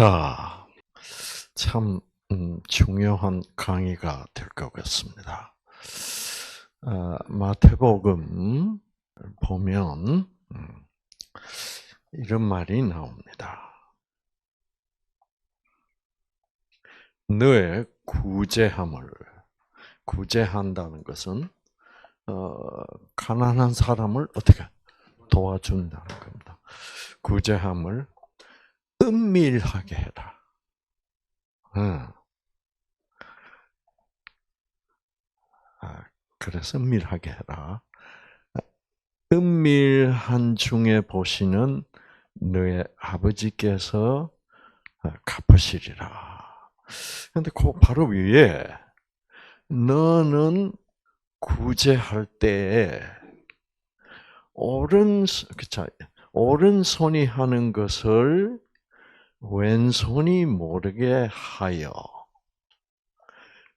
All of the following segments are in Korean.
자, 참 중요한 강의가 될 것 같습니다. 마태복음 보면 이런 말이 나옵니다. 너의 구제한다는 것은 가난한 사람을 어떻게 도와준다는 겁니다. 구제함을 은밀하게 해라. 그래서 은밀하게 해라. 은밀한 중에 보시는 너의 아버지께서 갚으시리라. 근데 그 바로 위에 너는 구제할 때에 오른손이 하는 것을 왼손이 모르게 하여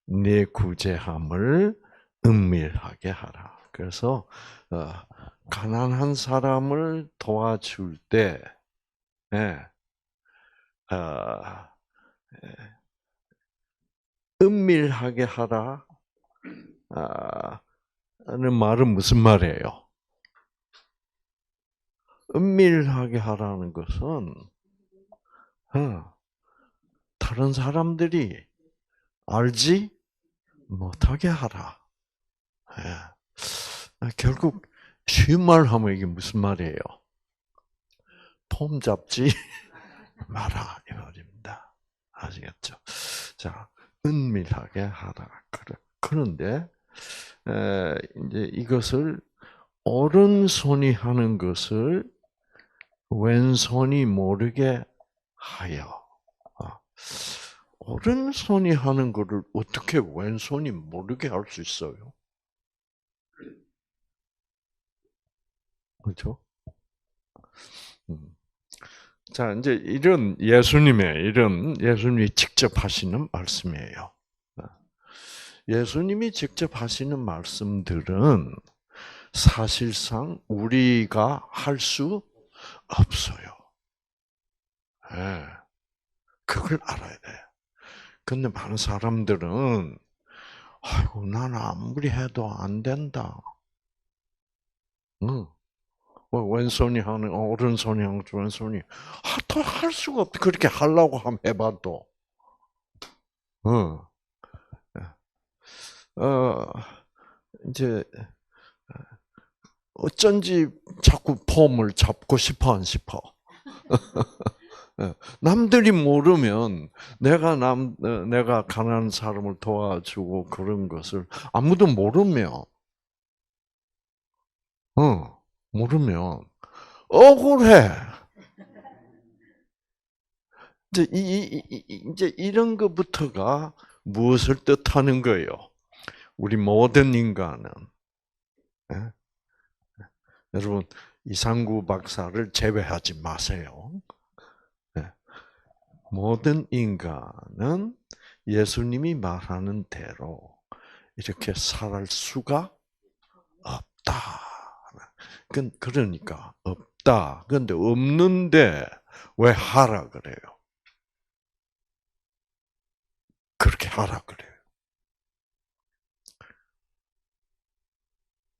내 구제함을 은밀하게 하라. 그래서 가난한 사람을 도와줄 때 은밀하게 하라. 는 말은 무슨 말이에요? 은밀하게 하라는 것은 다른 사람들이 알지 못하게 하라. 결국 쉬운 말 하면 이게 무슨 말이에요? 폼 잡지 마라 이 말입니다. 아시겠죠? 자, 은밀하게 하라. 그런데 이제 이것을 오른손이 하는 것을 왼손이 모르게 하여. 오른손이 하는 것을 어떻게 왼손이 모르게 할 수 있어요? 그렇죠? 자, 이제 예수님이 직접 하시는 말씀이에요. 예수님이 직접 하시는 말씀들은 사실상 우리가 할 수 없어요. 그걸 알아야 돼. 근데 많은 사람들은 아이고, 나는 아무리 해도 안 된다. 왼손이 하는, 오른손이 하는, 왼손이. 더 할 수가 없다. 그렇게 하려고 하면 해봐도. 이제, 어쩐지 자꾸 폼을 잡고 싶어, 안 싶어? 남들이 모르면 내가 가난한 사람을 도와주고 그런 것을 아무도 모르면 억울해. 이제 이런 것부터가 무엇을 뜻하는 거예요? 우리 모든 인간은 여러분 이상구 박사를 제외하지 마세요. 모든 인간은 예수님이 말하는 대로 이렇게 살 수가 없다. 그러니까 없다. 그런데 없는데 왜 하라 그래요? 그렇게 하라 그래요.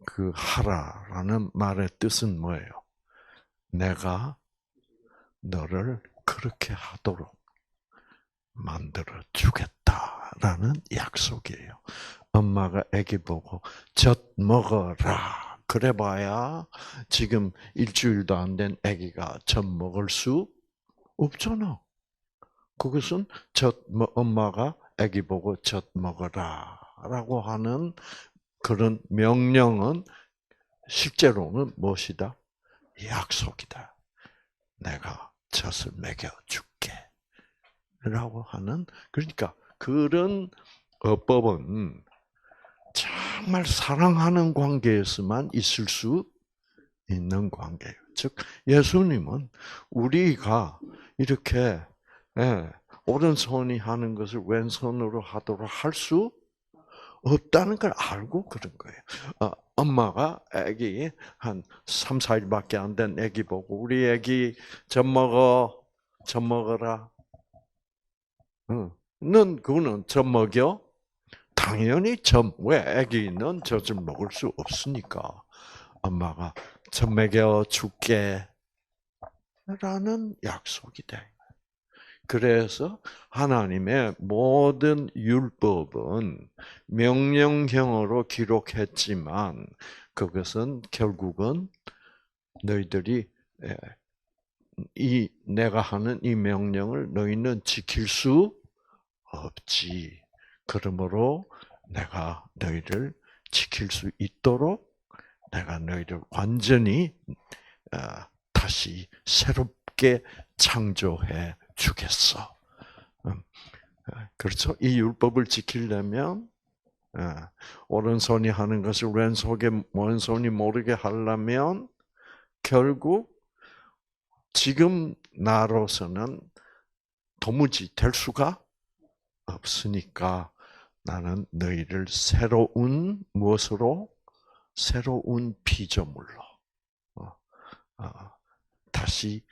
그 하라라는 말의 뜻은 뭐예요? 내가 너를 그렇게 하도록 만들어 주겠다라는 약속이에요. 엄마가 아기 보고 젖 먹어라. 그래봐야 지금 일주일도 안 된 아기가 젖 먹을 수 없잖아. 그것은 엄마가 아기 보고 젖 먹어라라고 하는 그런 명령은 실제로는 무엇이다? 약속이다. 내가 젖을 먹여줄게. 라고 하는, 그러니까 그런 어법은 정말 사랑하는 관계에서만 있을 수 있는 관계예요. 즉, 예수님은 우리가 이렇게 오른손이 하는 것을 왼손으로 하도록 할 수 없다는 걸 알고 그런 거예요. 엄마가 아기 한 3, 4일밖에 안 된 아기 보고 우리 아기 젖 먹어라. 넌 그거는 젖 먹여? 당연히 왜 아기는 젖을 먹을 수 없으니까 엄마가 젖 먹여 줄게 라는 약속이 돼. 그래서 하나님의 모든 율법은 명령형으로 기록했지만 그것은 결국은 너희들이 이 내가 하는 이 명령을 너희는 지킬 수 없지. 그러므로 내가 너희를 지킬 수 있도록 내가 너희를 완전히 다시 새롭게 창조해 주겠어. 그렇죠? 이 율법을 지키려면 오른손이 하는 것을 왼손이 모르게 하려면 결국 지금 나로서는 도무지 될 수가 없으니까 나는 너희를 무엇으로? 새로운 피조물로 다시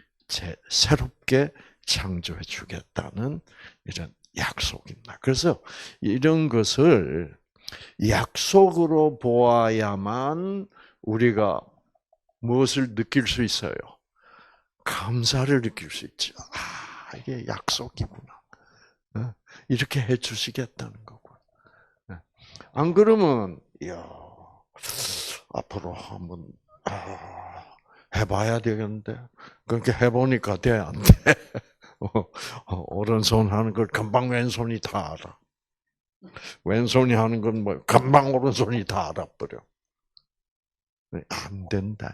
새롭게 창조해 주겠다는 이런 약속입니다. 그래서 이런 것을 약속으로 보아야만 우리가 무엇을 느낄 수 있어요? 감사를 느낄 수 있죠. 이게 약속이구나. 이렇게 해 주시겠다는 거고. 안 그러면 앞으로 한번 해봐야 되겠는데 그렇게 해보니까 돼 안 돼? 오른손 하는 걸 금방 왼손이 다 알아. 왼손이 하는 건 뭐 금방 오른손이 다 알아버려. 안 된다.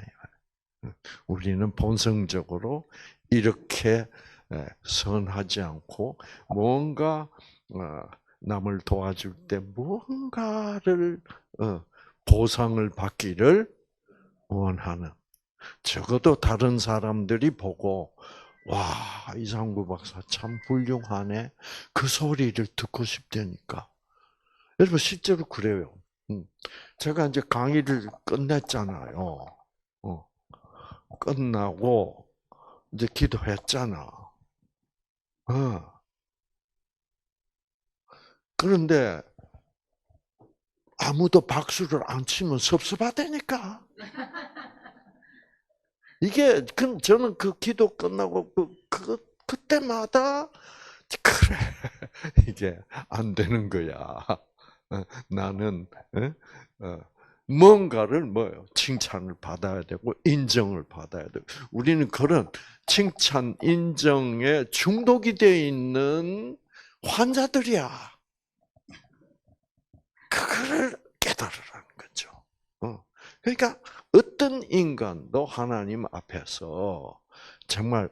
우리는 본성적으로 이렇게 선하지 않고 뭔가 남을 도와줄 때 뭔가를 보상을 받기를 원하는. 적어도 다른 사람들이 보고 와, 이상구 박사 참 훌륭하네. 그 소리를 듣고 싶다니까. 여러분 실제로 그래요. 제가 이제 강의를 끝냈잖아요. 끝나고 이제 기도했잖아. 그런데 아무도 박수를 안 치면 섭섭하다니까. 이게 저는 그 기도 끝나고 그때마다 그래 이게 안 되는 거야. 나는 뭔가를 칭찬을 받아야 되고 인정을 받아야 되고 우리는 그런 칭찬 인정에 중독이 되어 있는 환자들이야. 그걸 깨달으라는 거죠. 그러니까 어떤 인간도 하나님 앞에서 정말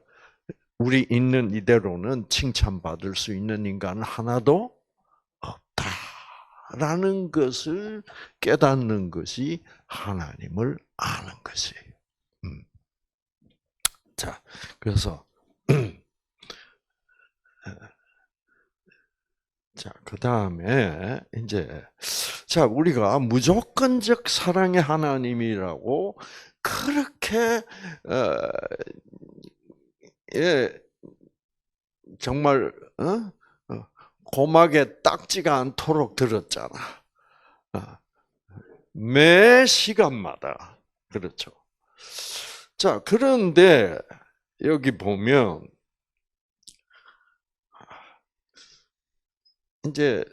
우리 있는 이대로는 칭찬받을 수 있는 인간은 하나도 없다라는 것을 깨닫는 것이 하나님을 아는 것이에요. 자, 그래서 자, 그다음에 이제 우리가 무조건적 사랑의 하나님이라고 그렇게 정말 고막에 딱지가 않도록 들었잖아. 매 시간마다 그렇죠. 자, 그런데 여기 보면 이제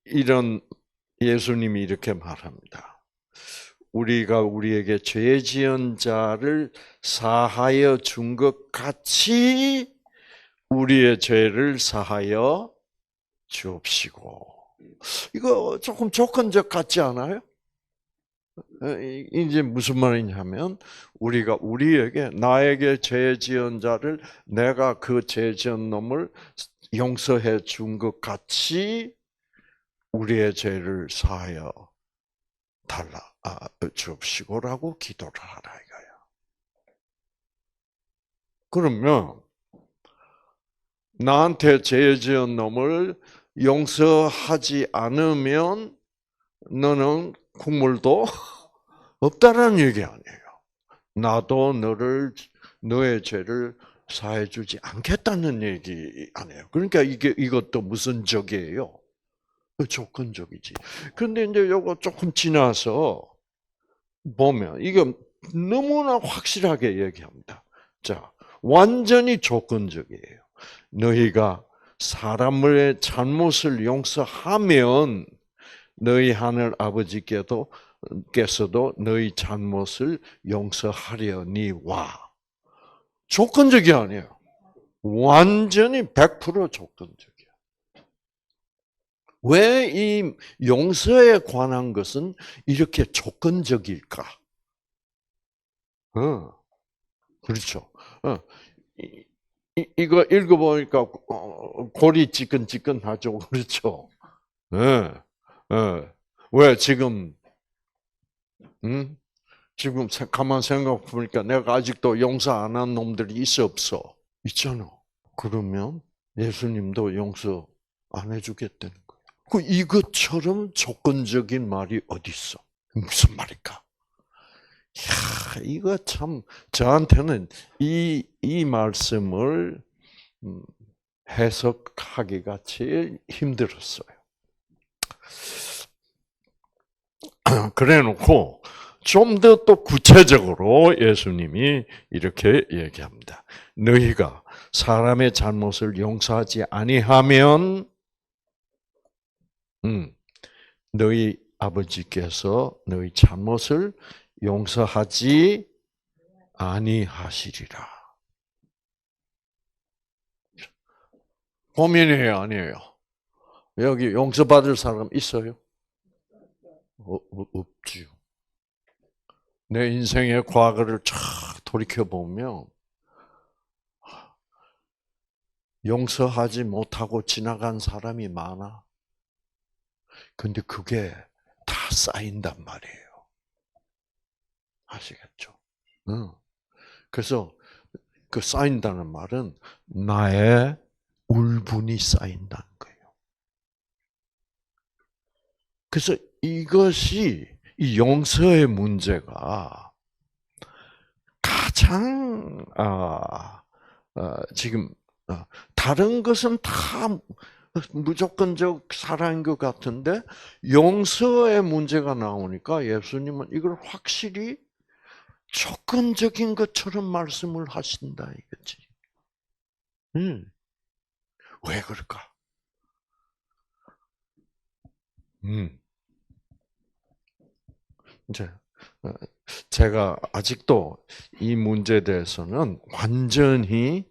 이런 예수님이 이렇게 말합니다. 우리가 우리에게 죄 지은 자를 사하여 준 것 같이 우리의 죄를 사하여 주옵시고. 이거 조금 조건적 같지 않아요? 이제 무슨 말이냐면 우리가 나에게 죄 지은 자를 내가 그 죄 지은 놈을 용서해 준 것 같이 우리의 죄를 사하여 주옵시고라고 기도를 하라 이거야. 그러면 나한테 죄 지은 놈을 용서하지 않으면 너는 국물도 없다라는 얘기 아니에요. 나도 너의 죄를 사해주지 않겠다는 얘기 아니에요. 그러니까 이것도 무슨 적이에요? 조건적이지. 그런데 이제 요거 조금 지나서 보면 이거 너무나 확실하게 얘기합니다. 자, 완전히 조건적이에요. 너희가 사람의 잘못을 용서하면 너희 하늘 아버지께서도 너희 잘못을 용서하려니와. 조건적이 아니에요. 완전히 100% 조건적이에요. 왜 이 용서에 관한 것은 이렇게 조건적일까? 그렇죠. 이거 읽어보니까 골이 지끈지끈하죠. 그렇죠. 예, 예. 왜 지금, 지금 가만 생각해 보니까 내가 아직도 용서 안 한 놈들이 있어 없어? 있잖아. 그러면 예수님도 용서 안 해주겠다는 거예요. 이것처럼 조건적인 말이 어디 있어? 무슨 말일까? 이야, 이거 참 저한테는 이 말씀을 해석하기가 제일 힘들었어요. 그래놓고 좀 더 또 구체적으로 예수님이 이렇게 얘기합니다. 너희가 사람의 잘못을 용서하지 아니하면 너희 아버지께서 너희 잘못을 용서하지 아니하시리라. 고민이에요, 아니에요? 여기 용서받을 사람 있어요? 없지요. 내 인생의 과거를 쫙 돌이켜보면 용서하지 못하고 지나간 사람이 많아. 근데 그게 다 쌓인단 말이에요. 아시겠죠? 그래서 그 쌓인다는 말은 나의 울분이 쌓인다는 거예요. 그래서 이것이 이 용서의 문제가 가장 지금 다른 것은 다 무조건적 사랑인 것 같은데 용서의 문제가 나오니까 예수님은 이걸 확실히 조건적인 것처럼 말씀을 하신다 이거지. 왜 그럴까? 이제 제가 아직도 이 문제에 대해서는 완전히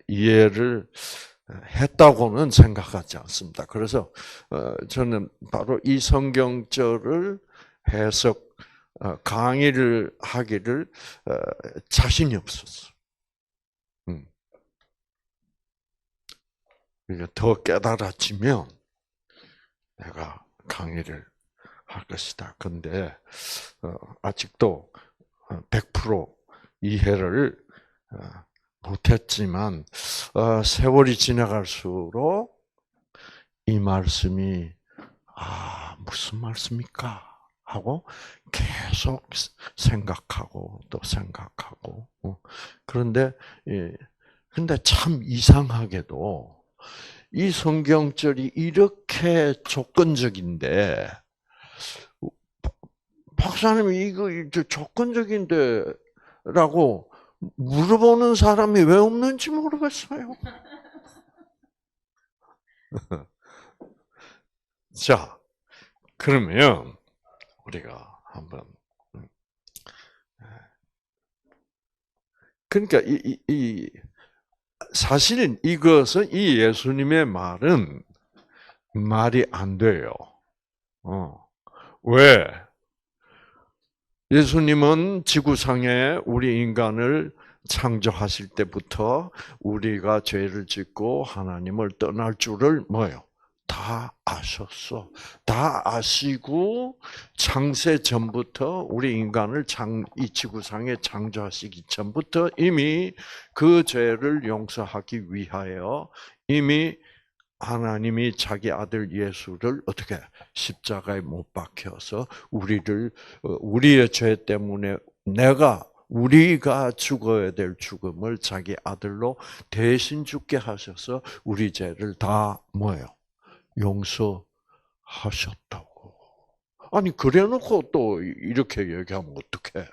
이해를 했다고는 생각하지 않습니다. 그래서 저는 바로 이 성경절을 해석 강의를 하기를 자신이 없었어. 더 깨달아지면 내가 강의를 할 것이다. 근데 아직도 100% 이해를 못했지만 세월이 지나갈수록 이 말씀이 무슨 말씀일까 하고 계속 생각하고 또 생각하고 그런데 근데 참 이상하게도 이 성경절이 이렇게 조건적인데 박사님이 이거 조건적인데라고 물어보는 사람이 왜 없는지 모르겠어요. 자, 그러면 우리가 한번 그러니까 사실은 이것은 이 예수님의 말은 말이 안 돼요. 왜? 예수님은 지구상에 우리 인간을 창조하실 때부터 우리가 죄를 짓고 하나님을 떠날 줄을 뭐요? 다 아셨어. 다 아시고 창세 전부터 우리 인간을 이 지구상에 창조하시기 전부터 이미 그 죄를 용서하기 위하여 이미 하나님이 자기 아들 예수를 어떻게 십자가에 못 박혀서 우리의 죄 때문에 내가 우리가 죽어야 될 죽음을 자기 아들로 대신 죽게 하셔서 우리 죄를 다 뭐예요? 용서하셨다고. 아니 그래놓고 또 이렇게 얘기하면 어떡해?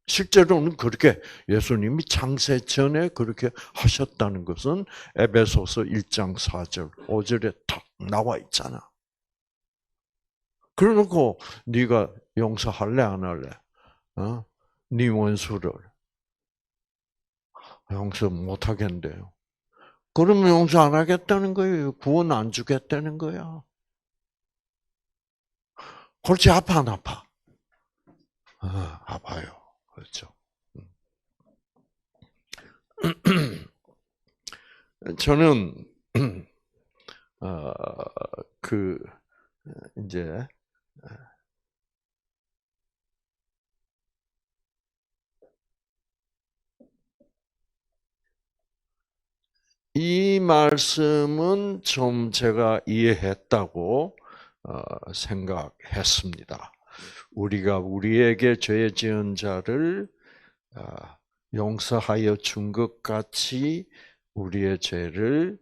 실제로는 그렇게 예수님이 창세 전에 그렇게 하셨다는 것은 에베소서 1장 4절, 5절에 딱 나와 있잖아. 그래놓고 네가 용서할래 안 할래? 네 원수를 용서 못 하겠는데요. 그러면 용서 안 하겠다는 거예요. 구원 안 주겠다는 거야. 골치 아파 안 아파? 아파요. 그렇죠. 저는 그 이제 이 말씀은 좀 제가 이해했다고 생각했습니다. 우리가 우리에게 죄 지은 자를 용서하여 준 것 같이 우리의 죄를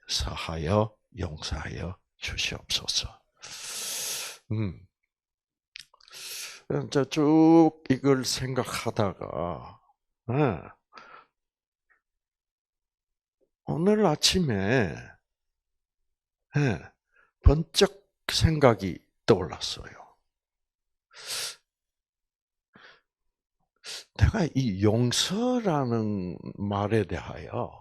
사하여 용서하여 주시옵소서. 이제 쭉 이걸 생각하다가 오늘 아침에 번쩍 생각이 떠올랐어요. 내가 이 용서라는 말에 대하여,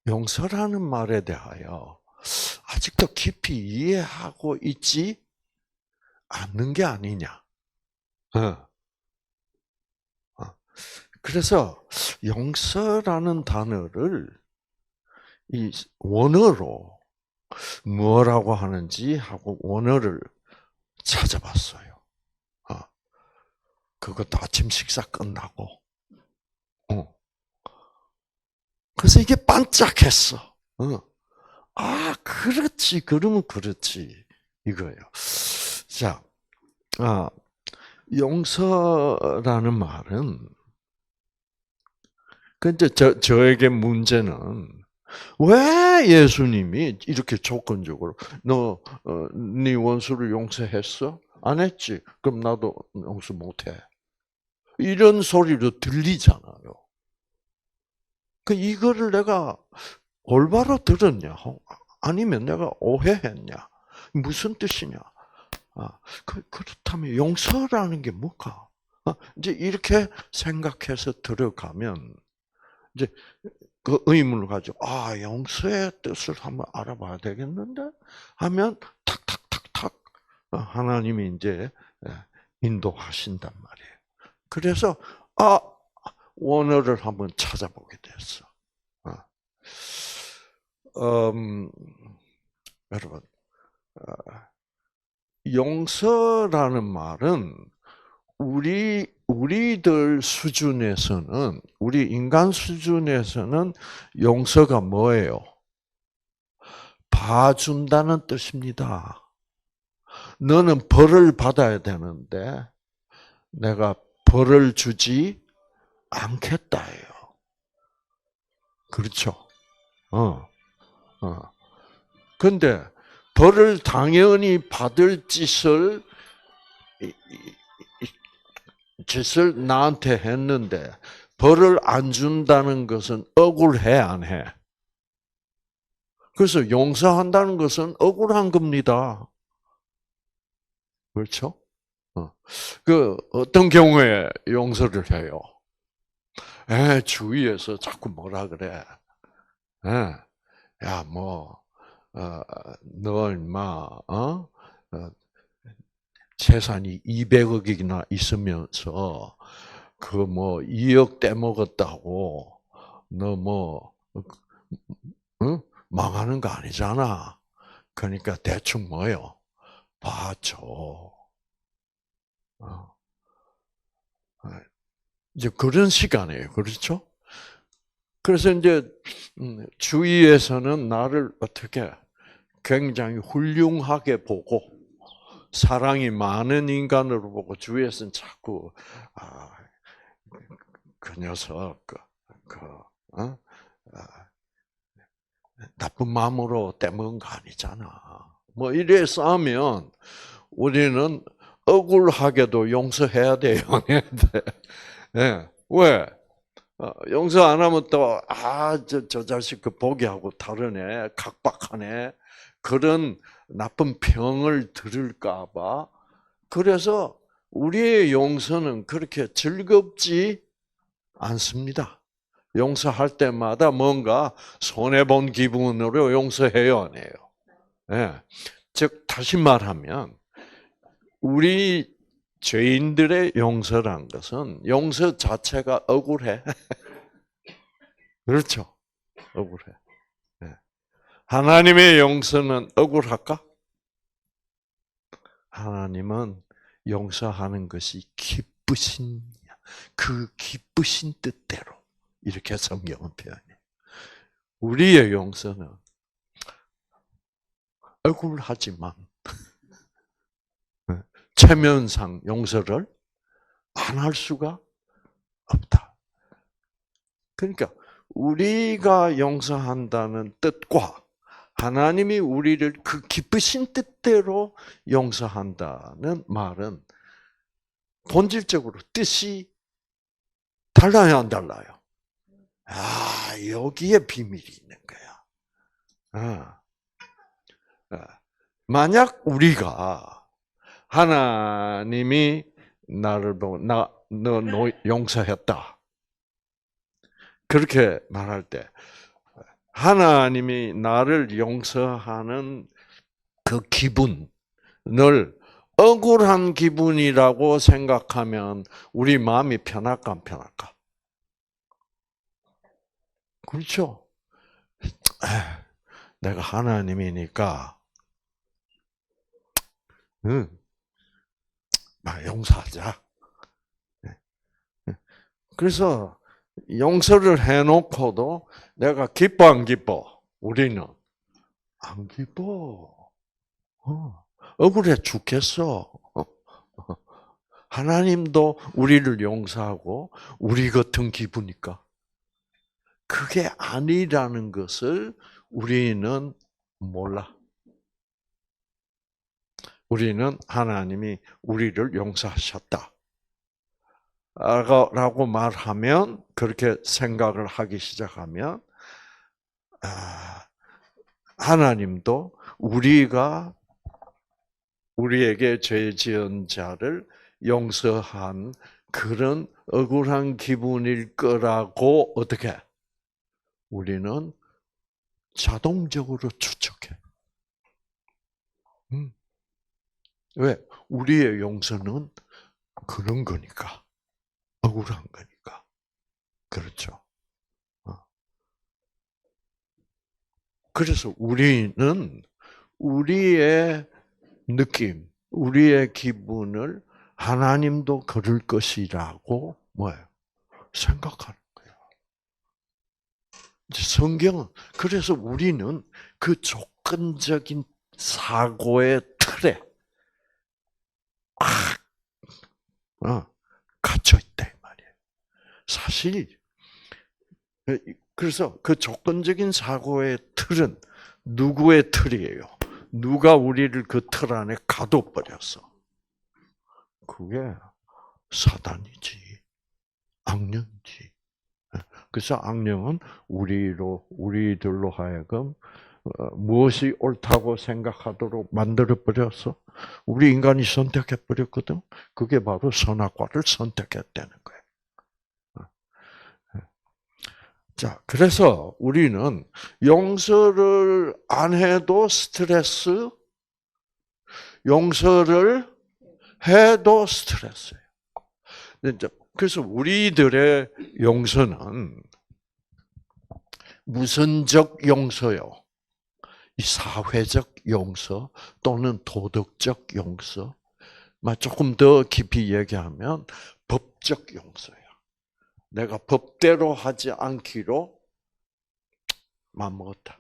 용서라는 말에 대하여 아직도 깊이 이해하고 있지 않는 게 아니냐. 그래서 용서라는 단어를 이 원어로 뭐라고 하는지 하고 원어를 찾아봤어요. 그것도 아침 식사 끝나고. 그래서 이게 반짝했어. 그렇지. 그러면 그렇지. 이거예요. 자, 용서라는 말은, 근데 저에게 문제는, 왜 예수님이 이렇게 조건적으로, 네 원수를 용서했어? 안 했지? 그럼 나도 용서 못 해. 이런 소리로 들리잖아요. 이거를 내가 올바로 들었냐? 아니면 내가 오해했냐? 무슨 뜻이냐? 그렇다면 용서라는 게 뭘까? 이제 이렇게 생각해서 들어가면 이제 그 의문을 가지고 용서의 뜻을 한번 알아봐야 되겠는데 하면 탁탁탁탁 하나님이 이제 인도하신단 말이에요. 그래서 원어를 한번 찾아보게 됐어. 여러분, 용서라는 말은 우리들 수준에서는, 우리 인간 수준에서는 용서가 뭐예요? 봐준다는 뜻입니다. 너는 벌을 받아야 되는데 내가 벌을 주지 않겠다예요. 그렇죠? 근데 벌을 당연히 받을 짓을 나한테 했는데 벌을 안 준다는 것은 억울해, 안 해? 그래서 용서한다는 것은 억울한 겁니다. 그렇죠? 어떤 경우에 용서를 해요? 주위에서 자꾸 뭐라 그래? 야, 너 인마, 재산이 200억이나 있으면서 2억 떼먹었다고 너 응? 망하는 거 아니잖아. 그러니까 대충 뭐요? 봐줘. 이제 그런 시간이에요. 그렇죠? 그래서 이제 주위에서는 나를 어떻게 굉장히 훌륭하게 보고 사랑이 많은 인간으로 보고 주위에서는 자꾸 그 녀석 어? 나쁜 마음으로 때문인 거 아니잖아. 뭐 이래 싸우면 우리는 억울하게도 용서해야 돼요. 네. 왜? 용서 안 하면 또, 저 자식 그 보기하고 다르네, 각박하네, 그런 나쁜 평을 들을까봐. 그래서 우리의 용서는 그렇게 즐겁지 않습니다. 용서할 때마다 뭔가 손해본 기분으로 용서해요, 안 해요? 네. 즉, 다시 말하면, 우리 죄인들의 용서란 것은 용서 자체가 억울해. 그렇죠. 억울해. 네. 하나님의 용서는 억울할까? 하나님은 용서하는 것이 기쁘신, 그 기쁘신 뜻대로 이렇게 성경은 표현해. 우리의 용서는 억울하지만 체면상 용서를 안 할 수가 없다. 그러니까 우리가 용서한다는 뜻과 하나님이 우리를 그 기쁘신 뜻대로 용서한다는 말은 본질적으로 뜻이 달라요, 안 달라요? 여기에 비밀이 있는 거야. 만약 우리가 하나님이 나를 보고 너 용서했다, 그렇게 말할 때 하나님이 나를 용서하는 그 기분을 억울한 기분이라고 생각하면 우리 마음이 편할까 안 편할까? 그렇죠. 내가 하나님이니까 용서하자. 그래서 용서를 해놓고도 내가 기뻐 안 기뻐? 우리는 안 기뻐. 억울해 죽겠어. 하나님도 우리를 용서하고 우리 같은 기분일까? 그게 아니라는 것을 우리는 몰라. 우리는 하나님이 우리를 용서하셨다 라고 말하면, 그렇게 생각을 하기 시작하면 하나님도 우리가 우리에게 죄 지은 자를 용서한 그런 억울한 기분일 거라고 어떻게 우리는 자동적으로 추측해. 왜? 우리의 용서는 그런 거니까. 억울한 거니까. 그렇죠. 그래서 우리는 우리의 느낌, 우리의 기분을 하나님도 그럴 것이라고 뭐예요? 생각하는 거예요. 성경은, 그래서 우리는 그 조건적인 사고의 틀에 갇혀 있다 이 말이에요. 사실 그래서 그 조건적인 사고의 틀은 누구의 틀이에요? 누가 우리를 그 틀 안에 가둬버렸어? 그게 사단이지, 악령이지. 그래서 악령은 우리들로 하여금 무엇이 옳다고 생각하도록 만들어버렸어? 우리 인간이 선택해버렸거든? 그게 바로 선악과를 선택했다는 거예요. 자, 그래서 우리는 용서를 안 해도 스트레스, 용서를 해도 스트레스예요. 그래서 우리들의 용서는 무선적 용서요. 이 사회적 용서 또는 도덕적 용서, 조금 더 깊이 얘기하면 법적 용서예요. 내가 법대로 하지 않기로 마음먹었다.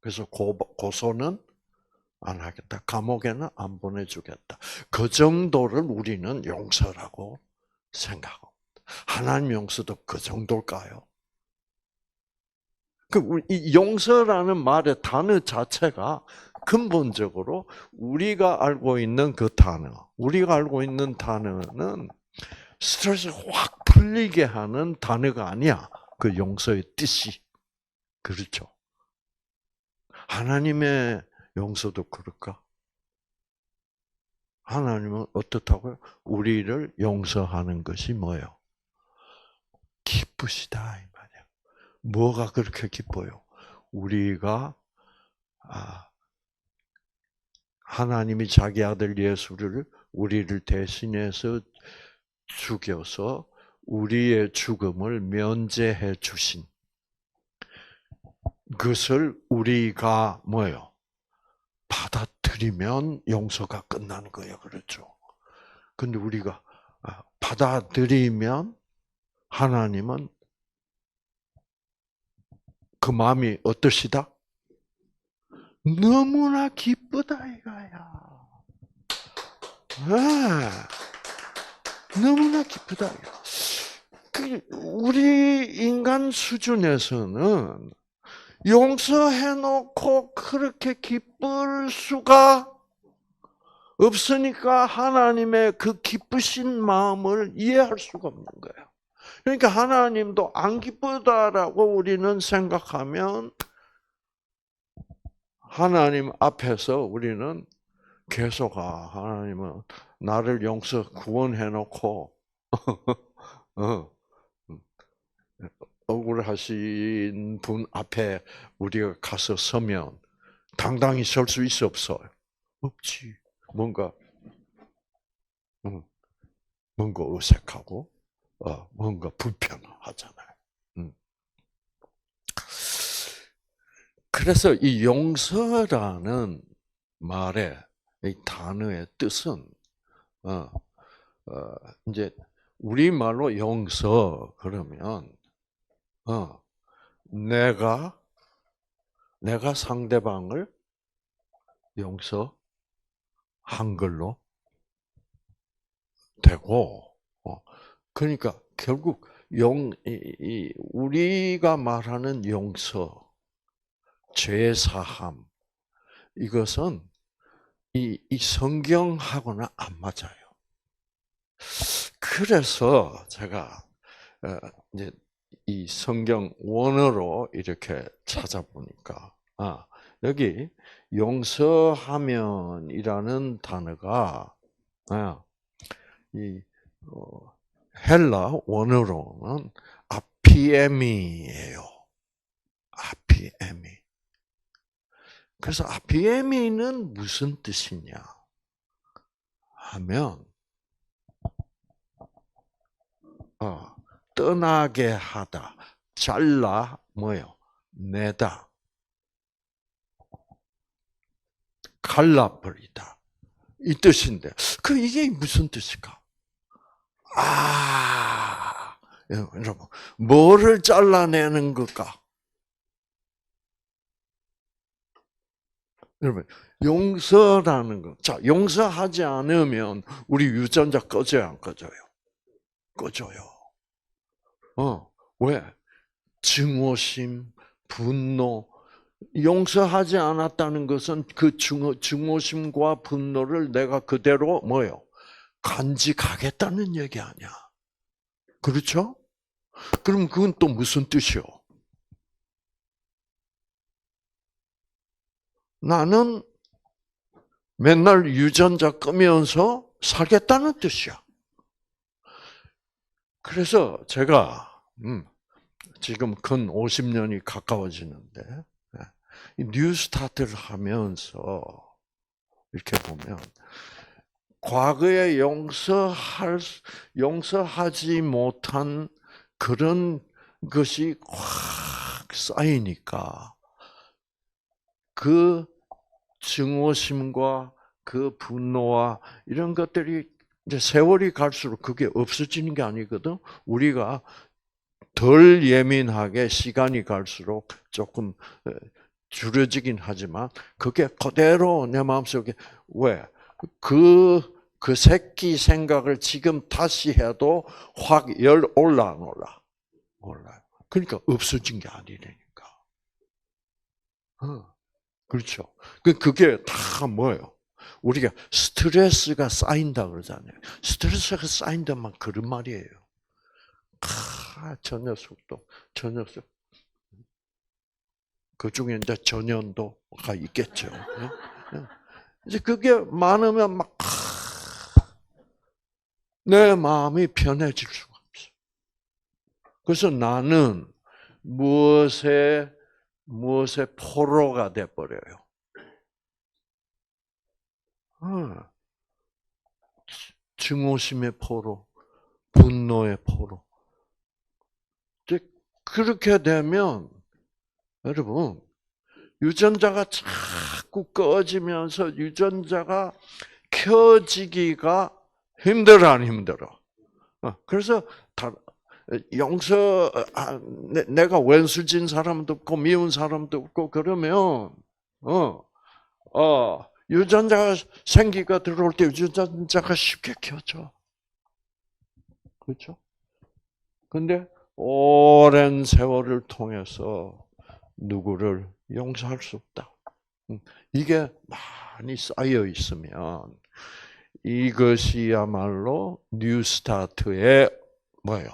그래서 고소는 안 하겠다. 감옥에는 안 보내주겠다. 그 정도를 우리는 용서라고 생각하고. 하나님 용서도 그 정도일까요? 이 용서라는 말의 단어 자체가 근본적으로 우리가 알고 있는 그 단어, 우리가 알고 있는 단어는 스트레스 확 풀리게 하는 단어가 아니야. 그 용서의 뜻이. 그렇죠. 하나님의 용서도 그럴까? 하나님은 어떻다고요? 우리를 용서하는 것이 뭐예요? 기쁘시다 이 말이야. 뭐가 그렇게 기뻐요? 우리가 하나님이 자기 아들 예수를 우리를 대신해서 죽여서 우리의 죽음을 면제해 주신 그것을 우리가 뭐예요? 받아들이면 용서가 끝나는 거예요. 그렇죠? 근데 우리가 받아들이면 하나님은 그 마음이 어떠시다? 너무나 기쁘다 이거야. 너무나 기쁘다. 우리 인간 수준에서는 용서해놓고 그렇게 기쁠 수가 없으니까 하나님의 그 기쁘신 마음을 이해할 수가 없는 거예요. 그러니까 하나님도 안 기쁘다라고 우리는 생각하면 하나님 앞에서 우리는 계속 하나님은 나를 구원해놓고 억울하신 분 앞에 우리가 가서 서면 당당히 설 수 있어 없어요? 없지. 뭔가 어색하고 뭔가 불편하잖아요. 그래서 이 용서라는 말의 이 단어의 뜻은 이제 우리말로 용서 그러면 내가 상대방을 용서한 걸로 되고 그러니까 결국 우리가 말하는 용서, 죄 사함 이것은 이 성경하고는 안 맞아요. 그래서 제가 이제 이 성경 원어로 이렇게 찾아보니까 여기 용서하면이라는 단어가 이 헬라 원어로는 아피에미예요. 아피에미. 그래서 아피에미는 무슨 뜻이냐 하면 떠나게 하다, 잘라 뭐요? 내다, 갈라버리다 이 뜻인데 이게 무슨 뜻일까? 여러분 뭐를 잘라내는 걸까? 여러분 용서라는 거. 자, 용서하지 않으면 우리 유전자 꺼져요, 안 꺼져요? 꺼져요. 왜? 증오심, 분노, 용서하지 않았다는 것은 그 증오심과 분노를 내가 그대로 뭐요? 간직하겠다는 얘기 아니야. 그렇죠? 그럼 그건 또 무슨 뜻이요? 나는 맨날 유전자 끄면서 살겠다는 뜻이야. 그래서 제가 지금 근 50년이 가까워지는데 뉴스타트를 하면서 이렇게 보면 과거에 용서하지 못한 그런 것이 확 쌓이니까 그 증오심과 그 분노와 이런 것들이 이제 세월이 갈수록 그게 없어지는 게 아니거든. 우리가 덜 예민하게 시간이 갈수록 조금 줄여지긴 하지만 그게 그대로 내 마음속에 왜? 그 새끼 생각을 지금 다시 해도 확 열 올라 안 올라? 올라요. 그러니까 없어진 게 아니라니까. 그렇죠. 그게 다 뭐예요? 우리가 스트레스가 쌓인다 그러잖아요. 스트레스가 쌓인다면 그런 말이에요. 저 녀석도, 저 녀석. 그 중에 이제 전연도가 있겠죠. 이제 그게 많으면 막, 내 마음이 편해질 수가 없어. 그래서 나는 무엇에 포로가 돼버려요. 증오심의 포로, 분노의 포로. 그렇게 되면, 여러분, 유전자가 자꾸 꺼지면서 유전자가 켜지기가 힘들어, 안 힘들어? 그래서 내가 원수진 사람도 없고 미운 사람도 없고 그러면 유전자가 생기가 들어올 때 유전자가 쉽게 켜져. 그렇죠? 근데 오랜 세월을 통해서 누구를 용서할 수 없다. 이게 많이 쌓여 있으면 이것이야말로 뉴스타트의 뭐예요?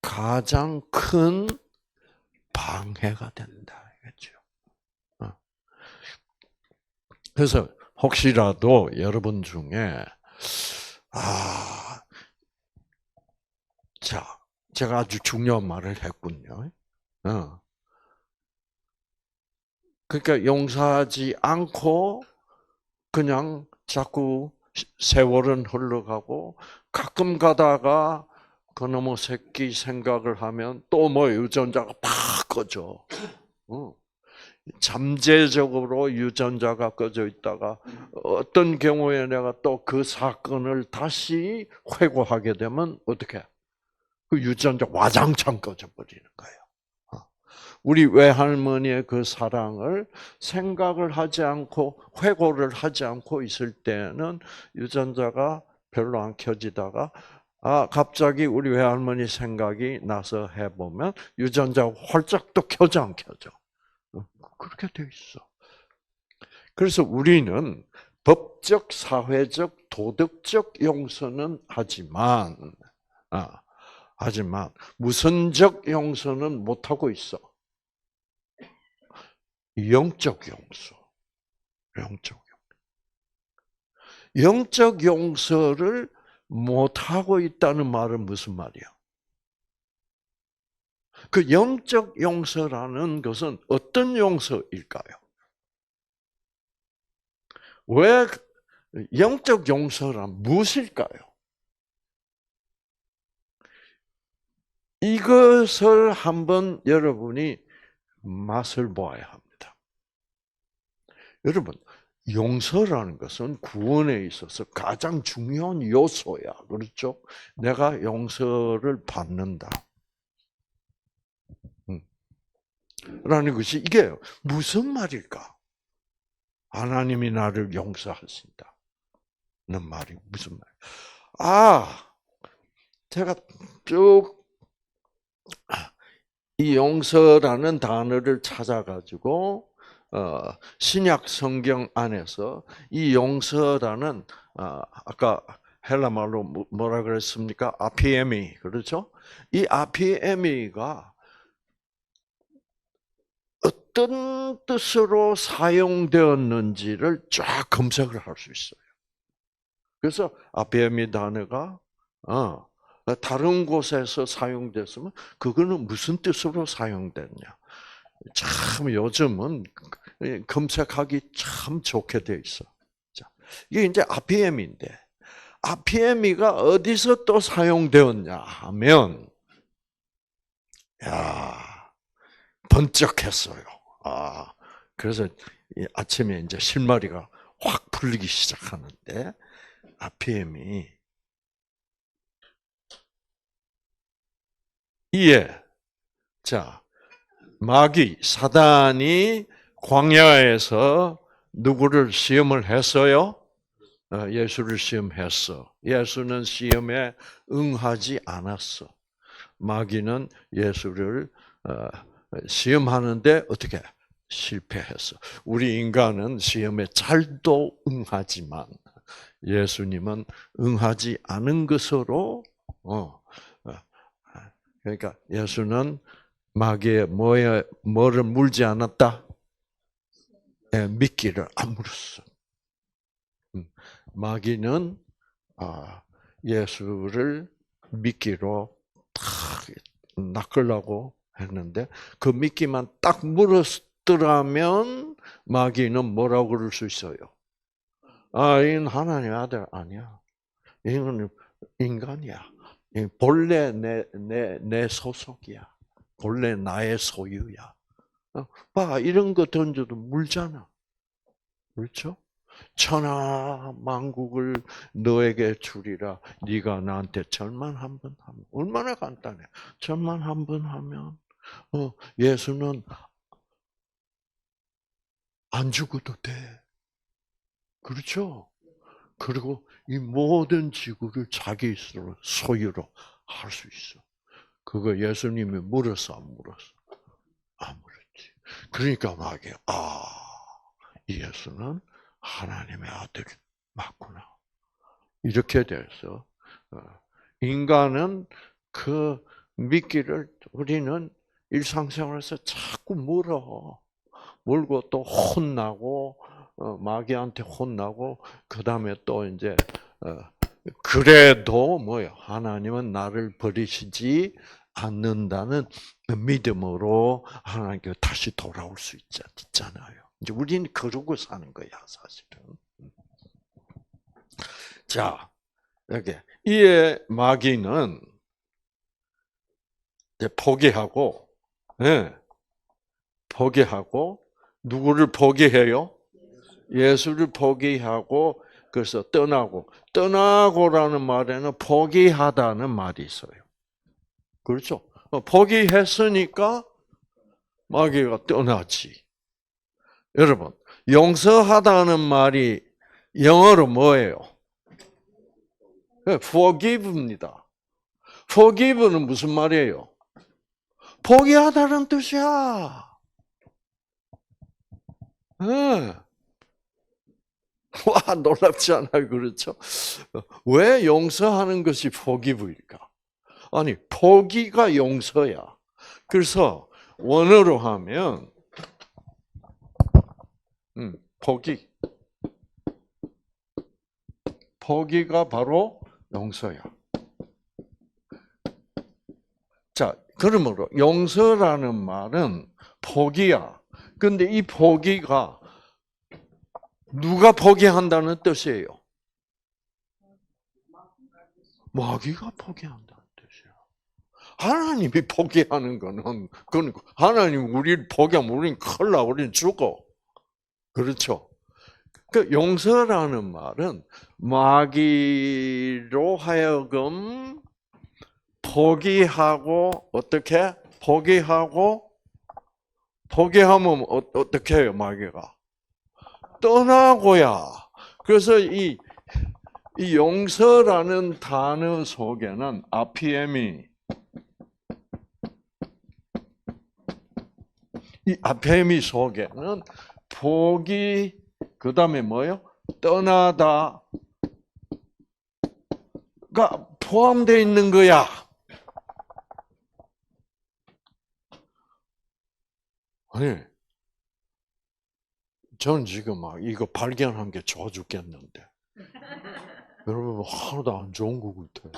가장 큰 방해가 된다. 이거죠. 그래서 혹시라도 여러분 중에 자, 제가 아주 중요한 말을 했군요. 그러니까 용서하지 않고 그냥 자꾸 세월은 흘러가고 가끔 가다가 그놈의 새끼 생각을 하면 또 뭐 유전자가 팍 꺼져. 잠재적으로 유전자가 꺼져 있다가 어떤 경우에 내가 또 그 사건을 다시 회고하게 되면 어떻게? 그 유전자 와장창 꺼져 버리는 거예요. 우리 외할머니의 그 사랑을 생각을 하지 않고 회고를 하지 않고 있을 때는 유전자가 별로 안 켜지다가 갑자기 우리 외할머니 생각이 나서 해보면 유전자가 활짝 또 켜져 안 켜져. 그렇게 돼 있어. 그래서 우리는 법적, 사회적, 도덕적 용서는 하지만 무선적 용서는 못 하고 있어. 영적 용서. 영적 용서를 못 하고 있다는 말은 무슨 말이야? 그 영적 용서라는 것은 어떤 용서일까요? 왜 영적 용서란 무엇일까요? 이것을 한번 여러분이 맛을 보아야 합니다. 여러분, 용서라는 것은 구원에 있어서 가장 중요한 요소야. 그렇죠? 내가 용서를 받는다. 라는 것이 이게 무슨 말일까? 하나님이 나를 용서하신다. 는 말이 무슨 말? 제가 쭉 이 용서라는 단어를 찾아가지고 신약 성경 안에서 이 용서라는 아까 헬라 말로 뭐라 그랬습니까? 아피에미 그렇죠? 이 아피에미가 어떤 뜻으로 사용되었는지를 쫙 검색을 할 수 있어요. 그래서 아피에미 단어가 다른 곳에서 사용됐으면 그거는 무슨 뜻으로 사용됐냐? 참 요즘은 검색하기 참 좋게 돼 있어. 이게 이제 아피에미인데 아피에미가 어디서 또 사용되었냐 하면 번쩍했어요. 그래서 아침에 이제 실마리가 확 풀리기 시작하는데 아피엠이 이에 마귀 사단이 광야에서 누구를 시험을 했어요? 예수를 시험했어. 예수는 시험에 응하지 않았어. 마귀는 예수를 시험하는데 어떻게 실패했어. 우리 인간은 시험에 잘도 응하지만 예수님은 응하지 않은 것으로 그러니까 예수는 마귀의 뭐를 물지 않았다? 미끼를 안 물었어. 마귀는 예수를 미끼로 탁 낚으려고 했는데 그 미끼만 딱 물었더라면 마귀는 뭐라고 그럴 수 있어요? 이건 하나님의 아들 아니야. 이건 인간이야. 본래 내 소속이야. 본래 나의 소유야. 봐, 이런 거 던져도 물잖아. 그렇죠? 천하 만국을 너에게 주리라. 네가 나한테 절만 한 번 하면 얼마나 간단해. 절만 한 번 하면 예수는 안 죽어도 돼. 그렇죠? 그리고 이 모든 지구를 자기 소유로 할 수 있어. 그거 예수님이 물었어, 안 물었어? 안 물었지. 그러니까 막이야. 이 예수는 하나님의 아들 맞구나. 이렇게 돼서 인간은 그 미끼를 우리는 일상생활에서 자꾸 물고 또 혼나고 마귀한테 혼나고 그 다음에 또 이제 그래도 뭐요? 하나님은 나를 버리시지 않는다는 믿음으로 하나님께 다시 돌아올 수 있잖아요. 이제 우리는 그러고 사는 거야, 사실은. 자, 이렇게 이에 마귀는 이제 포기하고, 포기하고 누구를 포기해요? 예수를 포기하고 그래서 떠나고라는 말에는 포기하다는 말이 있어요. 그렇죠? 포기했으니까 마귀가 떠나지. 여러분, 용서하다는 말이 영어로 뭐예요? forgive입니다. forgive는 무슨 말이에요? 포기하다는 뜻이야. 와, 놀랍지 않아요? 그렇죠? 왜 용서하는 것이 forgive일까? 아니, 포기가 용서야. 그래서 원어로 하면 포기가 바로 용서야. 자, 그러므로 용서라는 말은 포기야. 근데 이 포기가 누가 포기한다는 뜻이에요? 마귀가 포기한다는 뜻이야. 하나님이 포기하는 거는 그건 하나님 우리를 포기하면 우리는 큰일 나, 우리는 죽어. 그렇죠? 그 용서라는 말은 마귀로 하여금 포기하고 어떻게? 포기하면 어떻게 해요, 마귀가? 떠나고야. 그래서 이 용서라는 단어 속에는 아피엠이 속에는 포기 그다음에 뭐요? 떠나다가 포함되어 있는 거야. 아니, 전 지금 막 이거 발견한 게 좋아 죽겠는데. 여러분 하나도 안 좋은 것 같아요.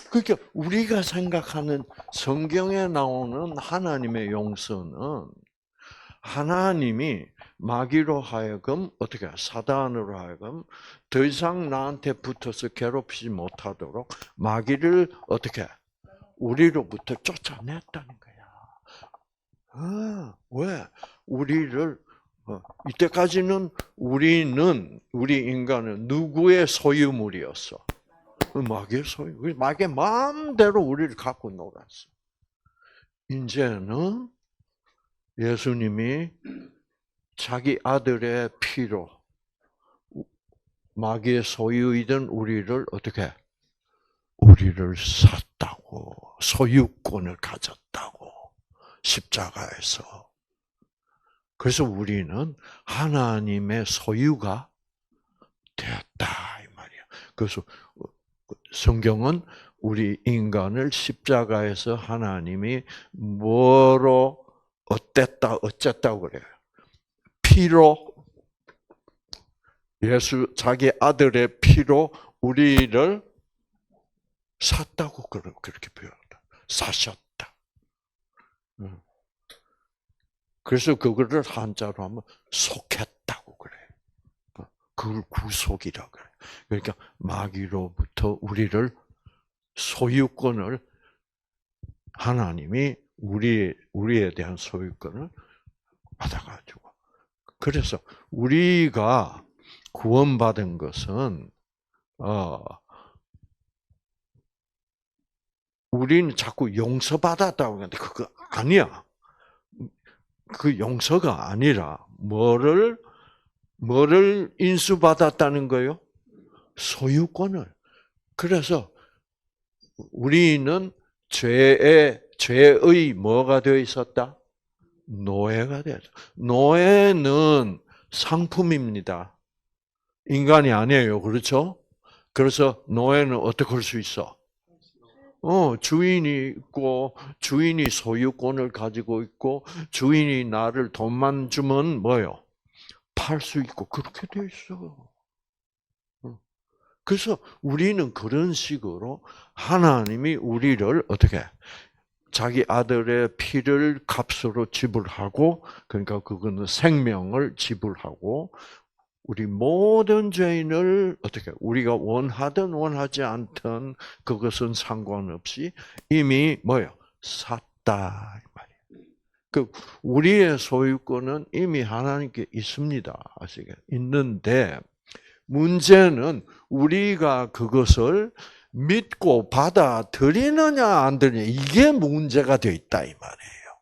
그러니까 우리가 생각하는 성경에 나오는 하나님의 용서는 하나님이 마귀로 하여금 어떻게 사단으로 하여금 더 이상 나한테 붙어서 괴롭히지 못하도록 마귀를 어떻게 우리로부터 쫓아냈다는 거야. 왜? 우리를 이때까지는 우리 인간은 누구의 소유물이었어? 마귀의 소유. 마귀의 마음대로 우리를 갖고 놀았어. 이제는 예수님이 자기 아들의 피로 마귀의 소유이던 우리를 어떻게? 우리를 샀다고, 소유권을 가졌다고, 십자가에서. 그래서 우리는 하나님의 소유가 되었다 이 말이야. 그래서 성경은 우리 인간을 십자가에서 하나님이 뭐로 어땠다 어쨌다고 그래요. 피로, 예수 자기 아들의 피로 우리를 샀다고 그렇게 표현한다. 사셨다. 그래서 그거를 한자로 하면 속했다고 그래. 그걸 구속이라 그래. 그러니까 마귀로부터 우리를 소유권을 하나님이 우리에 대한 소유권을 받아가지고. 그래서 우리가 구원받은 것은 우리는 자꾸 용서받았다고 하는데 그거 아니야. 그 용서가 아니라 뭐를 인수받았다는 거요? 소유권을. 그래서 우리는 죄의 뭐가 되어 있었다? 노예가 되었다. 노예는 상품입니다. 인간이 아니에요. 그렇죠? 그래서 노예는 어떻게 할 수 있어? 주인이 있고, 주인이 소유권을 가지고 있고, 주인이 나를 돈만 주면 뭐요? 팔 수 있고, 그렇게 돼 있어. 그래서 우리는 그런 식으로 하나님이 우리를 어떻게 자기 아들의 피를 값으로 지불하고, 그러니까 그거는 생명을 지불하고, 우리 모든 죄인을 어떻게 우리가 원하든 원하지 않든 그것은 상관없이 이미 뭐요? 샀다 이 말이에요. 그 우리의 소유권은 이미 하나님께 있습니다. 아시겠? 있는데 문제는 우리가 그것을 믿고 받아들이느냐 안 들이냐 이게 문제가 돼 있다 이 말이에요.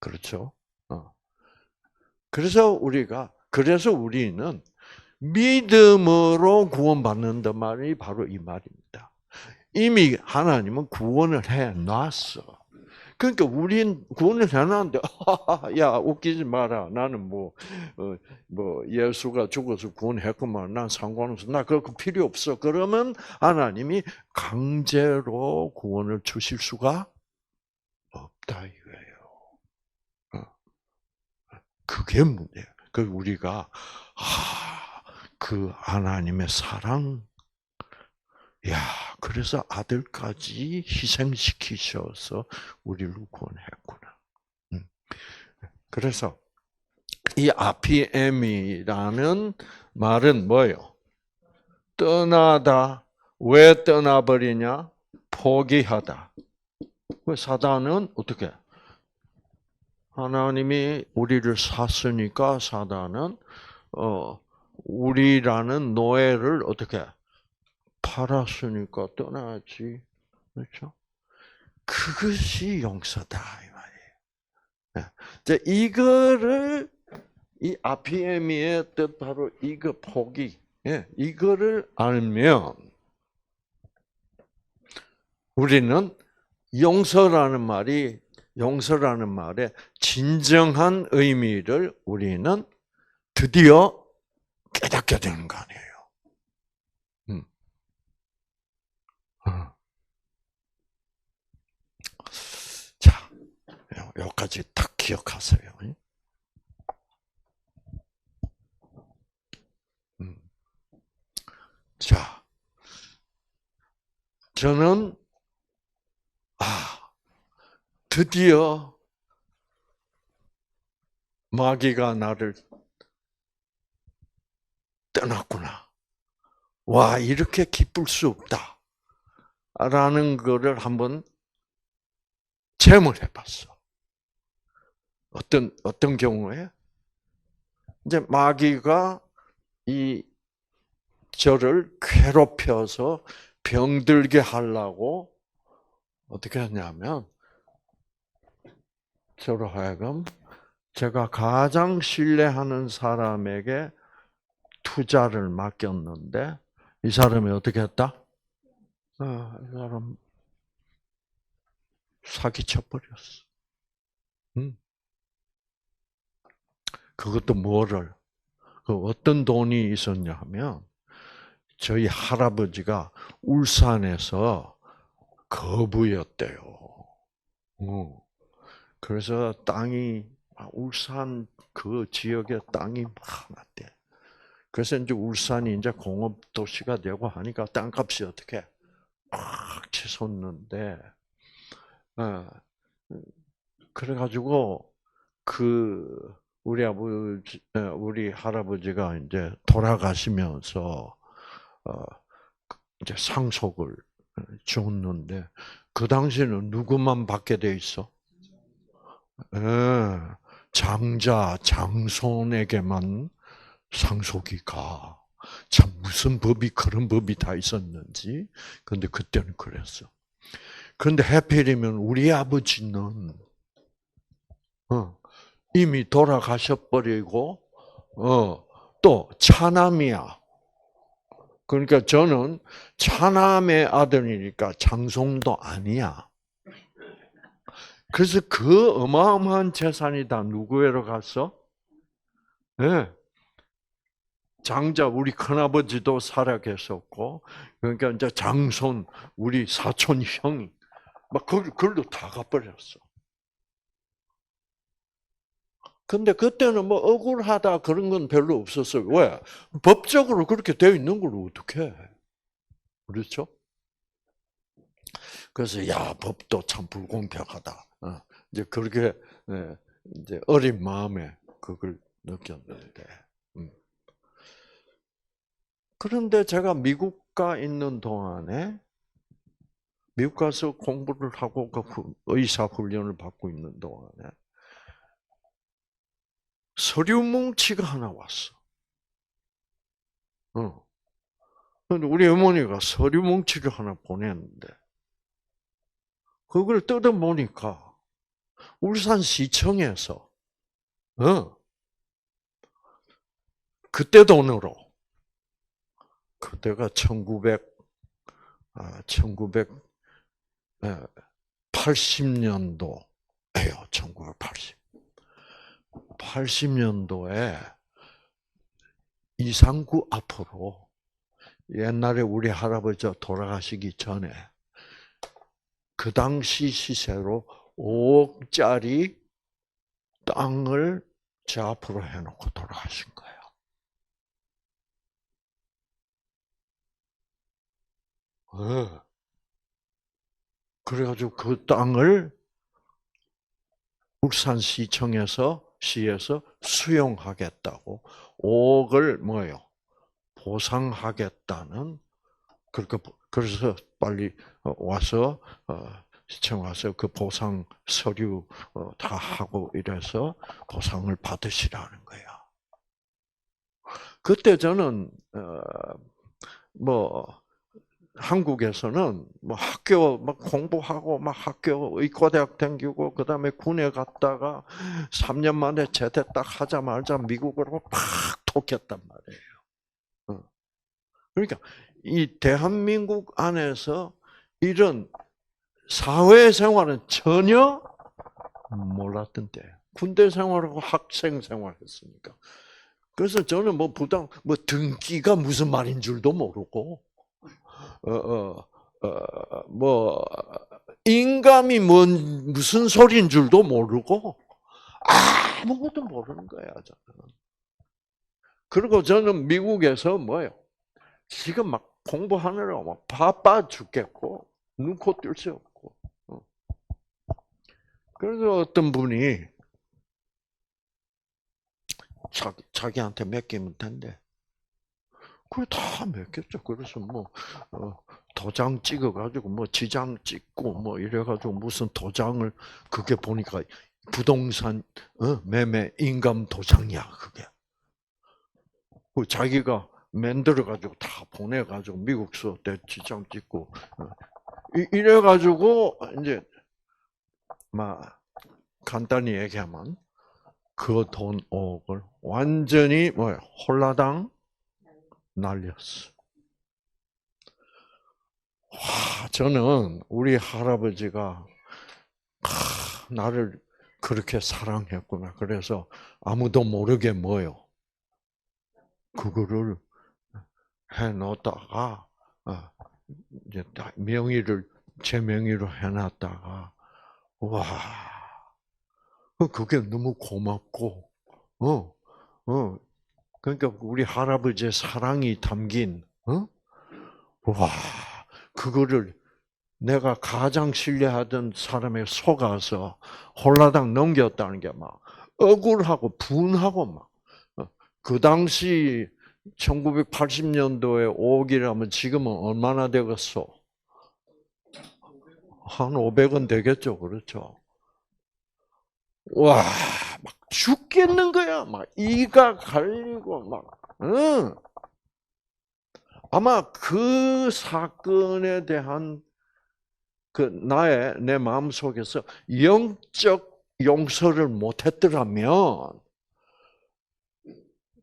그렇죠? 그래서 우리는 믿음으로 구원받는단 말이 바로 이 말입니다. 이미 하나님은 구원을 해놨어. 그러니까 우린 구원을 해놨는데, 야, 웃기지 마라. 나는 예수가 죽어서 구원했구만. 난 상관없어. 나 그거 필요 없어. 그러면 하나님이 강제로 구원을 주실 수가 없다, 이거예요. 그게 문제예요. 그 우리가, 그 하나님의 사랑, 야, 그래서 아들까지 희생시키셔서 우리를 구원했구나. 그래서 이 아피엠이라는 말은 뭐예요? 떠나다. 왜 떠나버리냐? 포기하다. 왜 사단은 어떻게? 하나님이 우리를 샀으니까 사단은 우리라는 노예를 어떻게? 팔았으니까 떠나지. 그렇죠? 그것이 용서다 이 말이에요. 이제 이거를 이 아피에미의 뜻 바로 이거 포기. 이거를 알면 우리는 용서라는 말의 진정한 의미를 우리는 드디어 깨닫게 되는 거 아니에요. 자, 여기까지 딱 기억하세요. 자, 저는 드디어 마귀가 나를 떠났구나. 와, 이렇게 기쁠 수 없다. 라는 거를 한번 체험을 해봤어. 어떤 경우에? 이제 마귀가 저를 괴롭혀서 병들게 하려고 어떻게 하냐면, 저로 하여금 제가 가장 신뢰하는 사람에게 투자를 맡겼는데 이 사람이 어떻게 했다? 이 사람 사기쳐 버렸어. 그것도 뭐를? 그 어떤 돈이 있었냐 하면 저희 할아버지가 울산에서 거부였대요. 그래서 땅이 울산 그 지역에 땅이 많았대. 그래서 이제 울산이 이제 공업 도시가 되고 하니까 땅값이 어떻게 팍 치솟는데, 그래가지고 그 우리 할아버지가 이제 돌아가시면서 이제 상속을 줬는데 그 당시에는 누구만 받게 돼 있어? 장자, 장손에게만 상속이 가. 참 무슨 법이 그런 법이 다 있었는지. 근데 그때는 그랬어. 그런데 하필이면 우리 아버지는 이미 돌아가셔버리고 또 차남이야. 그러니까 저는 차남의 아들이니까 장손도 아니야. 그래서 그 어마어마한 재산이 다 누구에로 갔어? 네. 장자 우리 큰아버지도 살아 계셨고, 그러니까 이제 장손 우리 사촌 형이 막 그걸로 다 가버렸어. 근데 그때는 뭐 억울하다 그런 건 별로 없었어요. 왜? 법적으로 그렇게 되어 있는 걸 어떻게 해? 그렇죠? 그래서 야 법도 참 불공평하다. 이제 그렇게 이제 어린 마음에 그걸 느꼈는데. 그런데 제가 미국 가 있는 동안에 미국 가서 공부를 하고 그 의사 훈련을 받고 있는 동안에 서류 뭉치가 하나 왔어. 근데 우리 어머니가 서류 뭉치를 하나 보냈는데 그걸 뜯어보니까 울산시청에서 그때 돈으로 그때가 1980년도예요. 1980. 80년도에 이상구 앞으로 옛날에 우리 할아버지 돌아가시기 전에 그 당시 시세로 5억짜리 땅을 제 앞으로 해놓고 돌아가신 거예요. 그래가지고 그 땅을 울산시청에서 시에서 수용하겠다고 5억을 뭐요? 보상하겠다는 그래서 빨리 와서 시청 와서 그 보상 서류 다 하고 이래서 보상을 받으시라는 거야. 그때 저는 뭐 한국에서는 뭐 학교 막 공부하고 막 학교 의과대학 다니고 그다음에 군에 갔다가 3년 만에 제대 딱 하자마자 미국으로 팍 톡했단 말이에요. 그러니까 이 대한민국 안에서 이런 사회생활은 전혀 몰랐던 때. 군대 생활하고 학생 생활했으니까. 그래서 저는 뭐 뭐 등기가 무슨 말인 줄도 모르고, 뭐 인감이 무슨 소리인 줄도 모르고 아무것도 모르는 거야 저는. 그리고 저는 미국에서 뭐요? 지금 막 공부하느라 막 바빠 죽겠고 눈코 뜰 수 없고. 그래서 어떤 분이 자기한테 맡기면 된대. 그래 다 맡겼죠. 그래서 뭐 도장 찍어가지고 뭐 지장 찍고 뭐 이래가지고 무슨 도장을 그게 보니까 부동산 매매 인감 도장이야 그게. 그 자기가 만들어가지고 다 보내가지고 미국서 내 지장 찍고 이래가지고 이제 막 간단히 얘기하면 그 돈 5억을 완전히 홀라당 날렸어. 와, 저는 우리 할아버지가 나를 그렇게 사랑했구나. 그래서 아무도 모르게 그거를 해놓다가 이제 명의를 제 명의로 해놨다가 와, 그게 너무 고맙고 그러니까 우리 할아버지의 사랑이 담긴 와, 그거를 내가 가장 신뢰하던 사람에 속아서 홀라당 넘겼다는 게 막 억울하고 분하고 막 그 당시 1980년도에 5억이라면 지금은 얼마나 되겠어? 한 500원 되겠죠, 그렇죠? 와, 막 죽겠는 거야, 막 이가 갈리고 막, 응. 아마 그 사건에 대한 내 마음 속에서 영적 용서를 못했더라면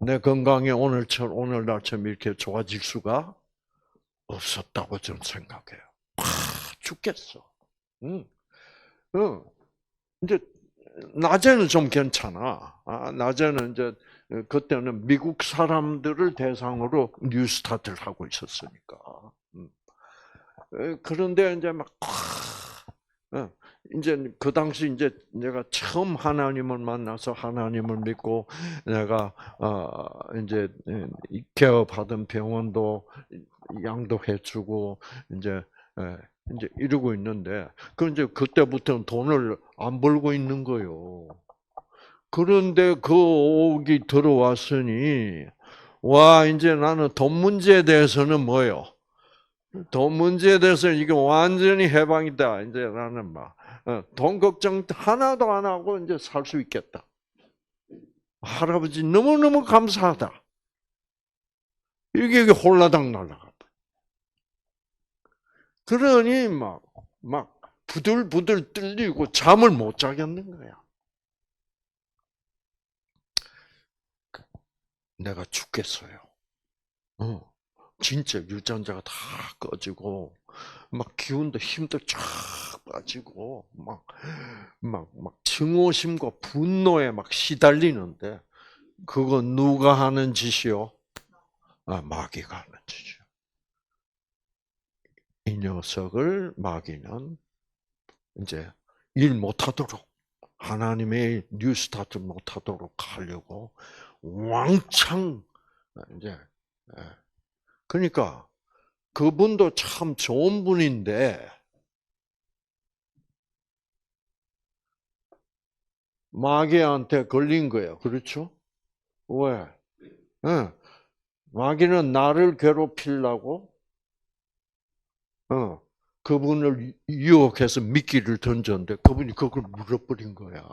내 건강이 오늘날처럼 이렇게 좋아질 수가 없었다고 저는 생각해요. 죽겠어. 응. 응. 이제 낮에는 좀 괜찮아. 낮에는 이제 그때는 미국 사람들을 대상으로 뉴스타트를 하고 있었으니까. 그런데 이제 막 이제 그 당시 이제 내가 처음 하나님을 만나서 하나님을 믿고 내가 이제 개업하던 병원도 양도해주고 이제 이러고 있는데 이제 그때부터는 돈을 안 벌고 있는 거요. 그런데 그 5억이 들어왔으니 와 이제 나는 돈 문제에 대해서는 돈 문제에 대해서 이게 완전히 해방이다. 이제 나는 막 돈 걱정 하나도 안 하고 이제 살 수 있겠다. 할아버지 너무너무 감사하다. 이게 홀라당 날라가. 그러니 막 부들부들 떨리고 잠을 못 자겠는 거야. 내가 죽겠어요. 진짜 유전자가 다 꺼지고 막 기운도 힘도 쫙 빠지고 막 증오심과 분노에 막 시달리는데 그건 누가 하는 짓이요? 마귀가 하는 짓이요. 이 녀석을 마귀는 이제 일 못하도록 하나님의 뉴스타트 못하도록 하려고 왕창 이제 그러니까 그분도 참 좋은 분인데 마귀한테 걸린 거예요. 그렇죠? 왜? 마귀는 나를 괴롭히려고 그분을 유혹해서 미끼를 던졌는데 그분이 그걸 물어버린 거야.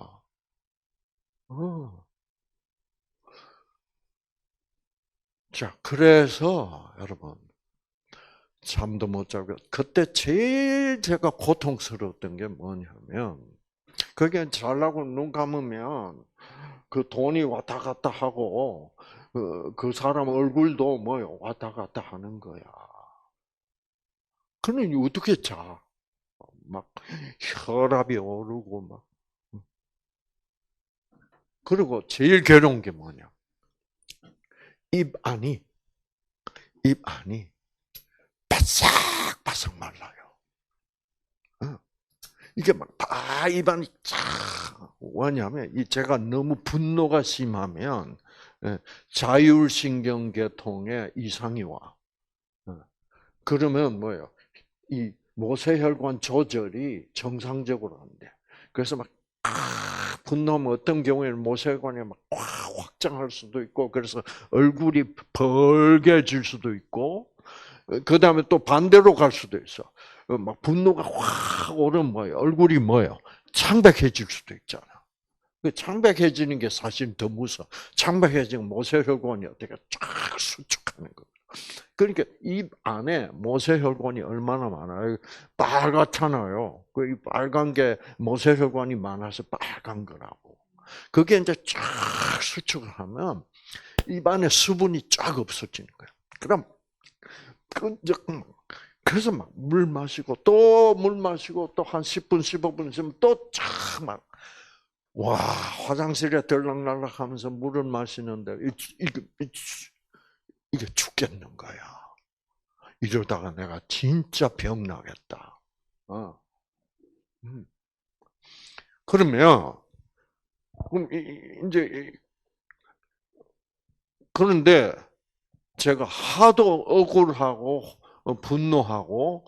자, 그래서 여러분 잠도 못 자고 그때 제일 제가 고통스러웠던 게 뭐냐면 그게 잘나고 눈 감으면 그 돈이 왔다 갔다 하고 그 사람 얼굴도 왔다 갔다 하는 거야. 그러니 어떻게 자? 막 혈압이 오르고 막. 그리고 제일 괴로운 게 뭐냐? 입 안이 바싹바싹 말라요. 이게 막 입안이 쫙 뭐냐면 제가 너무 분노가 심하면 자율신경계통에 이상이 와. 그러면 이 모세혈관 조절이 정상적으로 안 돼. 그래서 막 분노하면 어떤 경우에는 모세혈관이 막 확장할 수도 있고, 그래서 얼굴이 벌게질 수도 있고, 그 다음에 또 반대로 갈 수도 있어. 막 분노가 확 오르면 얼굴이 창백해질 수도 있잖아. 창백해지는 게 사실 더 무서워. 창백해지면 모세혈관이 어떻게 쫙 수축하는 거야. 그러니까 입 안에 모세혈관이 얼마나 많아요? 빨갛잖아요. 그 이 빨간 게 모세혈관이 많아서 빨간 거라고. 그게 이제 쫙 수축을 하면 입 안에 수분이 쫙 없어지는 거예요. 그럼 그래서 막 물 마시고 또 물 마시고 또 한 10분, 15분 있으면 또 쫙 막 와, 화장실에 들락날락 하면서 물을 마시는데 이게 죽겠는 거야. 이러다가 내가 진짜 병 나겠다. 음. 그러면 그럼 이제 그런데 제가 하도 억울하고 분노하고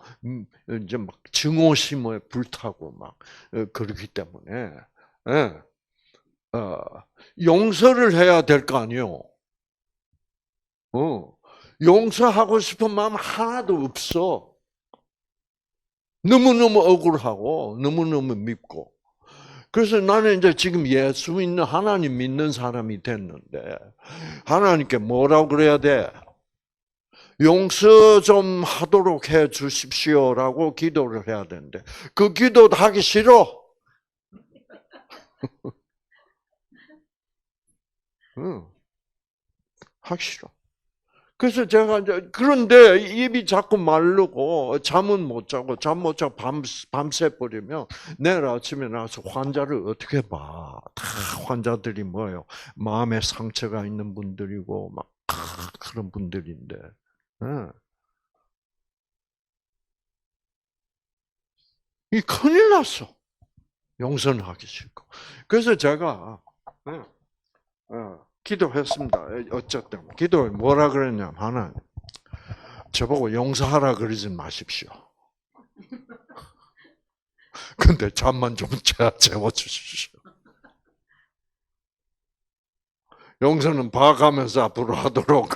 이제 막 증오심에 불타고 막 그렇기 때문에 예, 어, 용서를 해야 될 거 아니요. 용서하고 싶은 마음 하나도 없어. 너무너무 억울하고 너무너무 밉고. 그래서 나는 이제 지금 예수 믿는 하나님 믿는 사람이 됐는데 하나님께 뭐라고 그래야 돼? 용서 좀 하도록 해 주십시오라고 기도를 해야 되는데 그 기도도 하기 싫어. 응, 하기 싫어. 그래서 제가 이제 그런데 입이 자꾸 마르고 잠은 못 자고 잠 못 자고 밤새 버리면 내일 아침에 나와서 환자를 어떻게 봐? 다 환자들이 뭐예요? 마음에 상처가 있는 분들이고 막 그런 분들인데, 예. 이 큰일 났어. 용서는 하기 싫고. 그래서 제가 예, 기도했습니다. 어쨌든 기도에 뭐라 그랬냐면 하나님 저보고 용서하라 그러지 마십시오. 근데 잠만 좀 재워주십시오. 용서는 봐가면서 앞으로 하도록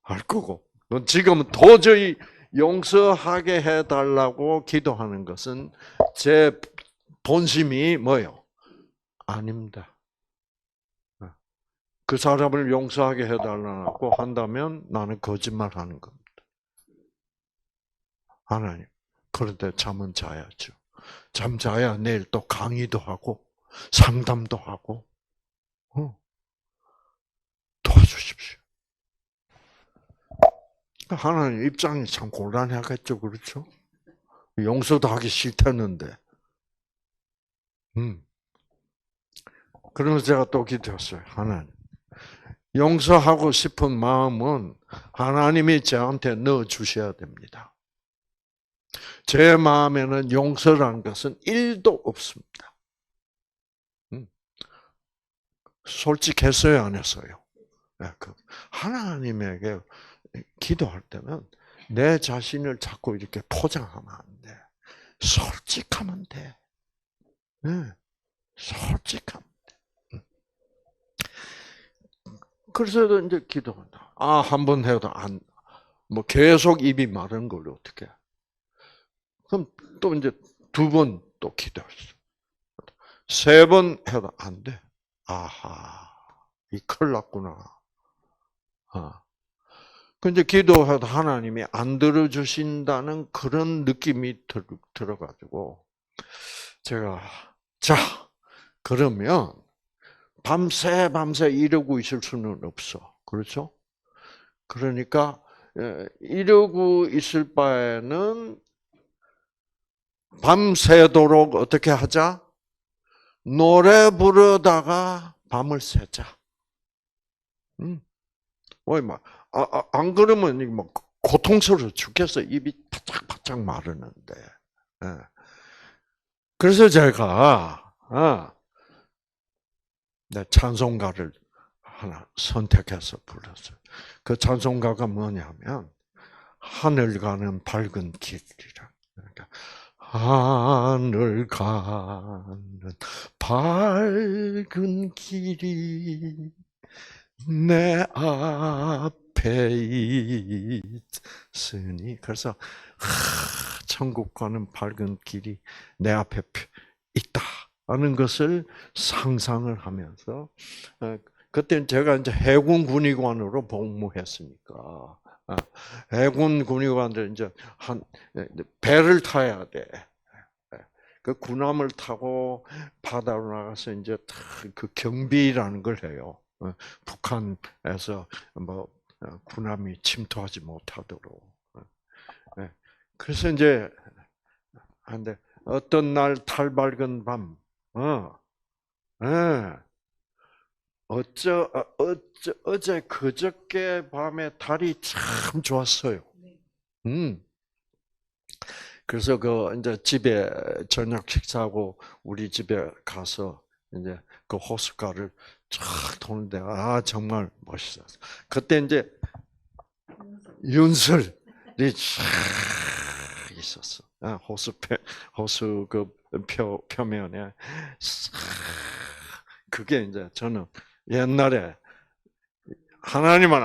할 거고. 지금은 도저히 용서하게 해달라고 기도하는 것은 제 본심이 뭐요? 아닙니다. 그 사람을 용서하게 해달라고 한다면 나는 거짓말하는 겁니다. 하나님, 그런데 잠은 자야죠. 잠 자야 내일 또 강의도 하고 상담도 하고 도와주십시오. 하나님 입장이 참 곤란하겠죠, 그렇죠? 용서도 하기 싫다는데. 그러면서 제가 또 기도했어요. 하나님, 용서하고 싶은 마음은 하나님이 저한테 넣어 주셔야 됩니다. 제 마음에는 용서라는 것은 1도 없습니다. 솔직했어요, 안 했어요? 하나님에게 기도할 때는 내 자신을 자꾸 이렇게 포장하면 안 돼. 솔직하면 돼. 솔직하면 돼. 그래서 이제 기도한다. 한 번 해도 계속 입이 마른 걸 어떻게? 그럼 또 이제 2번 또 기도했어. 3번 해도 안 돼. 아하, 이 큰일 났구나. 근데 기도해도 하나님이 안 들어주신다는 그런 느낌이 들어가지고, 제가, 자, 그러면, 밤새 이러고 있을 수는 없어. 그렇죠? 그러니까, 이러고 있을 바에는, 밤새도록 어떻게 하자? 노래 부르다가 밤을 새자. 안 그러면 막 고통스러워 죽겠어. 입이 바짝바짝 마르는데. 그래서 제가 찬송가를 하나 선택해서 불렀어요. 그 찬송가가 뭐냐면 하늘 가는 밝은 길이라. 그러니까 하늘 가는 밝은 길이 내 앞에 있으니. 그래서 천국 가는 밝은 길이 내 앞에 있다 하는 것을 상상을 하면서 그때는 제가 이제 해군 군의관으로 복무했으니까 해군 군의관들 이제 한 배를 타야 돼. 그 군함을 타고 바다로 나가서 이제 그 경비라는 걸 해요. 북한에서 뭐 군함이 침투하지 못하도록. 그래서 이제 한데 어떤 날 탈밝은 밤, 예, 어제 그저께 밤에 달이 참 좋았어요. 그래서 이제 집에 저녁 식사하고 우리 집에 가서 이제 그 호숫가를 쫙 도는데 정말 멋있었어. 그때 이제 윤설이 쫙 있었어. 호수 그 표면에 그게 이제 저는 옛날에 하나님은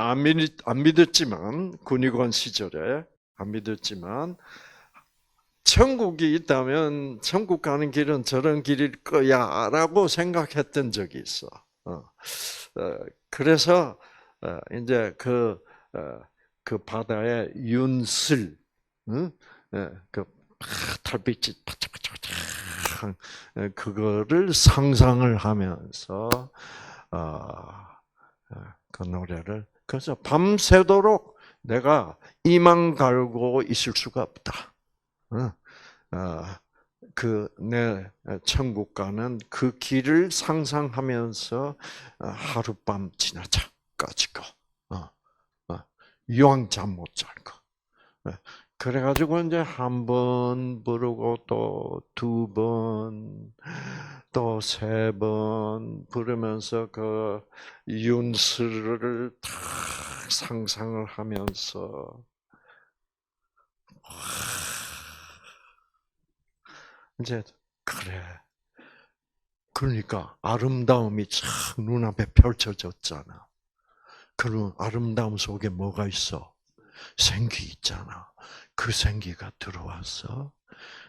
안 믿었지만 군의관 시절에 안 믿었지만 천국이 있다면 천국 가는 길은 저런 길일 거야라고 생각했던 적이 있어. 그래서 이제 그 바다의 윤슬, 그 달빛이 바짝바짝 그거를 상상을 하면서 그 노래를 그래서 밤새도록 내가 이만 갈고 있을 수가 없다. 내 천국 가는 그 길을 상상하면서 하룻밤 지나자까지고 이왕 잠 못 잘 거. 그래가지고 이제 한 번 부르고 또 두 번, 또 세 번 부르면서 그 윤슬을 탁 상상을 하면서 이제 그래. 그러니까 아름다움이 참 눈앞에 펼쳐졌잖아. 그런 아름다움 속에 뭐가 있어? 생기 있잖아. 그 생기가 들어와서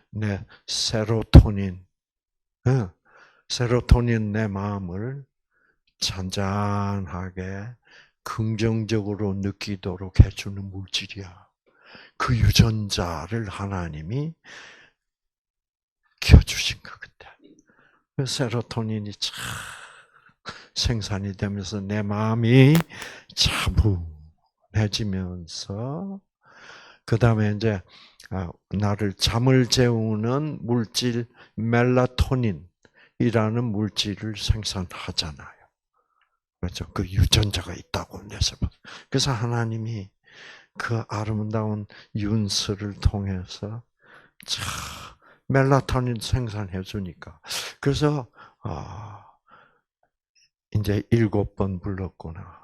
내 세로토닌, 세로토닌 내 마음을 잔잔하게 긍정적으로 느끼도록 해주는 물질이야. 그 유전자를 하나님이 켜주신 거거든. 그 세로토닌이 참 생산이 되면서 내 마음이 차분해지면서 그 다음에 이제 나를 잠을 재우는 물질 멜라토닌이라는 물질을 생산하잖아요. 그렇죠. 그 유전자가 있다고 그래서 하나님이 그 아름다운 윤서를 통해서 멜라토닌 생산해 주니까. 그래서 이제 7번 불렀구나.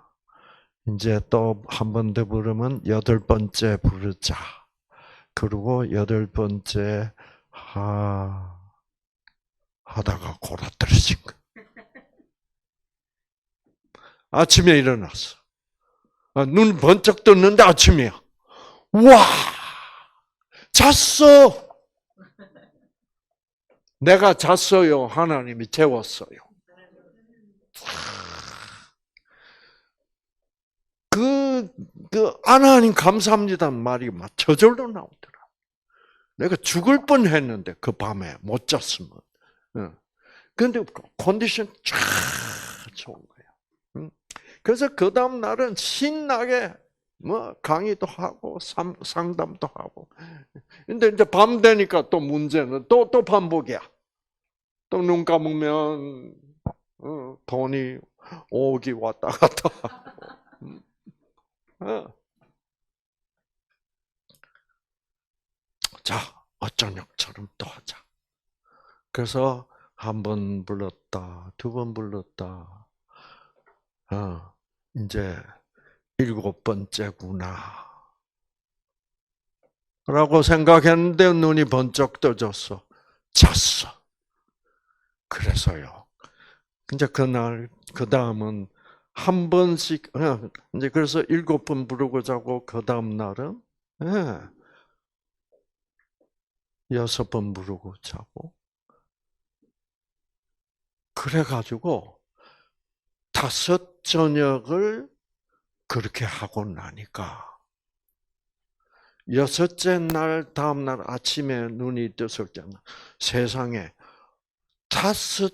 이제 또 한 번 더 부르면 8번째 부르자. 그리고 8번째 하다가 골아 떨어진 거. 아침에 일어났어. 눈 번쩍 떴는데 아침이야. 와! 잤어! 내가 잤어요. 하나님이 재웠어요. 하나님 감사합니다는 말이 막 저절로 나오더라. 내가 죽을 뻔 했는데, 그 밤에 못 잤으면. 근데 컨디션 쫙 좋은 거야. 그래서 그 다음 날은 신나게 뭐 강의도 하고 상담도 하고. 근데 이제 밤 되니까 또 문제는 또 반복이야. 또 눈 감으면 돈이 오기 왔다 갔다 하고. 자, 어쩌녁처럼 또 하자. 그래서 한 번 불렀다, 두 번 불렀다. 이제 7번째구나. 라고 생각했는데 눈이 번쩍 떠졌어. 잤어. 그래서요. 이제 그날, 그 다음은 한 번씩, 이제 그래서 7번 부르고 자고, 그 다음 날은, 6번 부르고 자고. 그래가지고, 저녁을 그렇게 하고 나니까 여섯째 날 다음 날 아침에 눈이 떴을 때는 세상에 다섯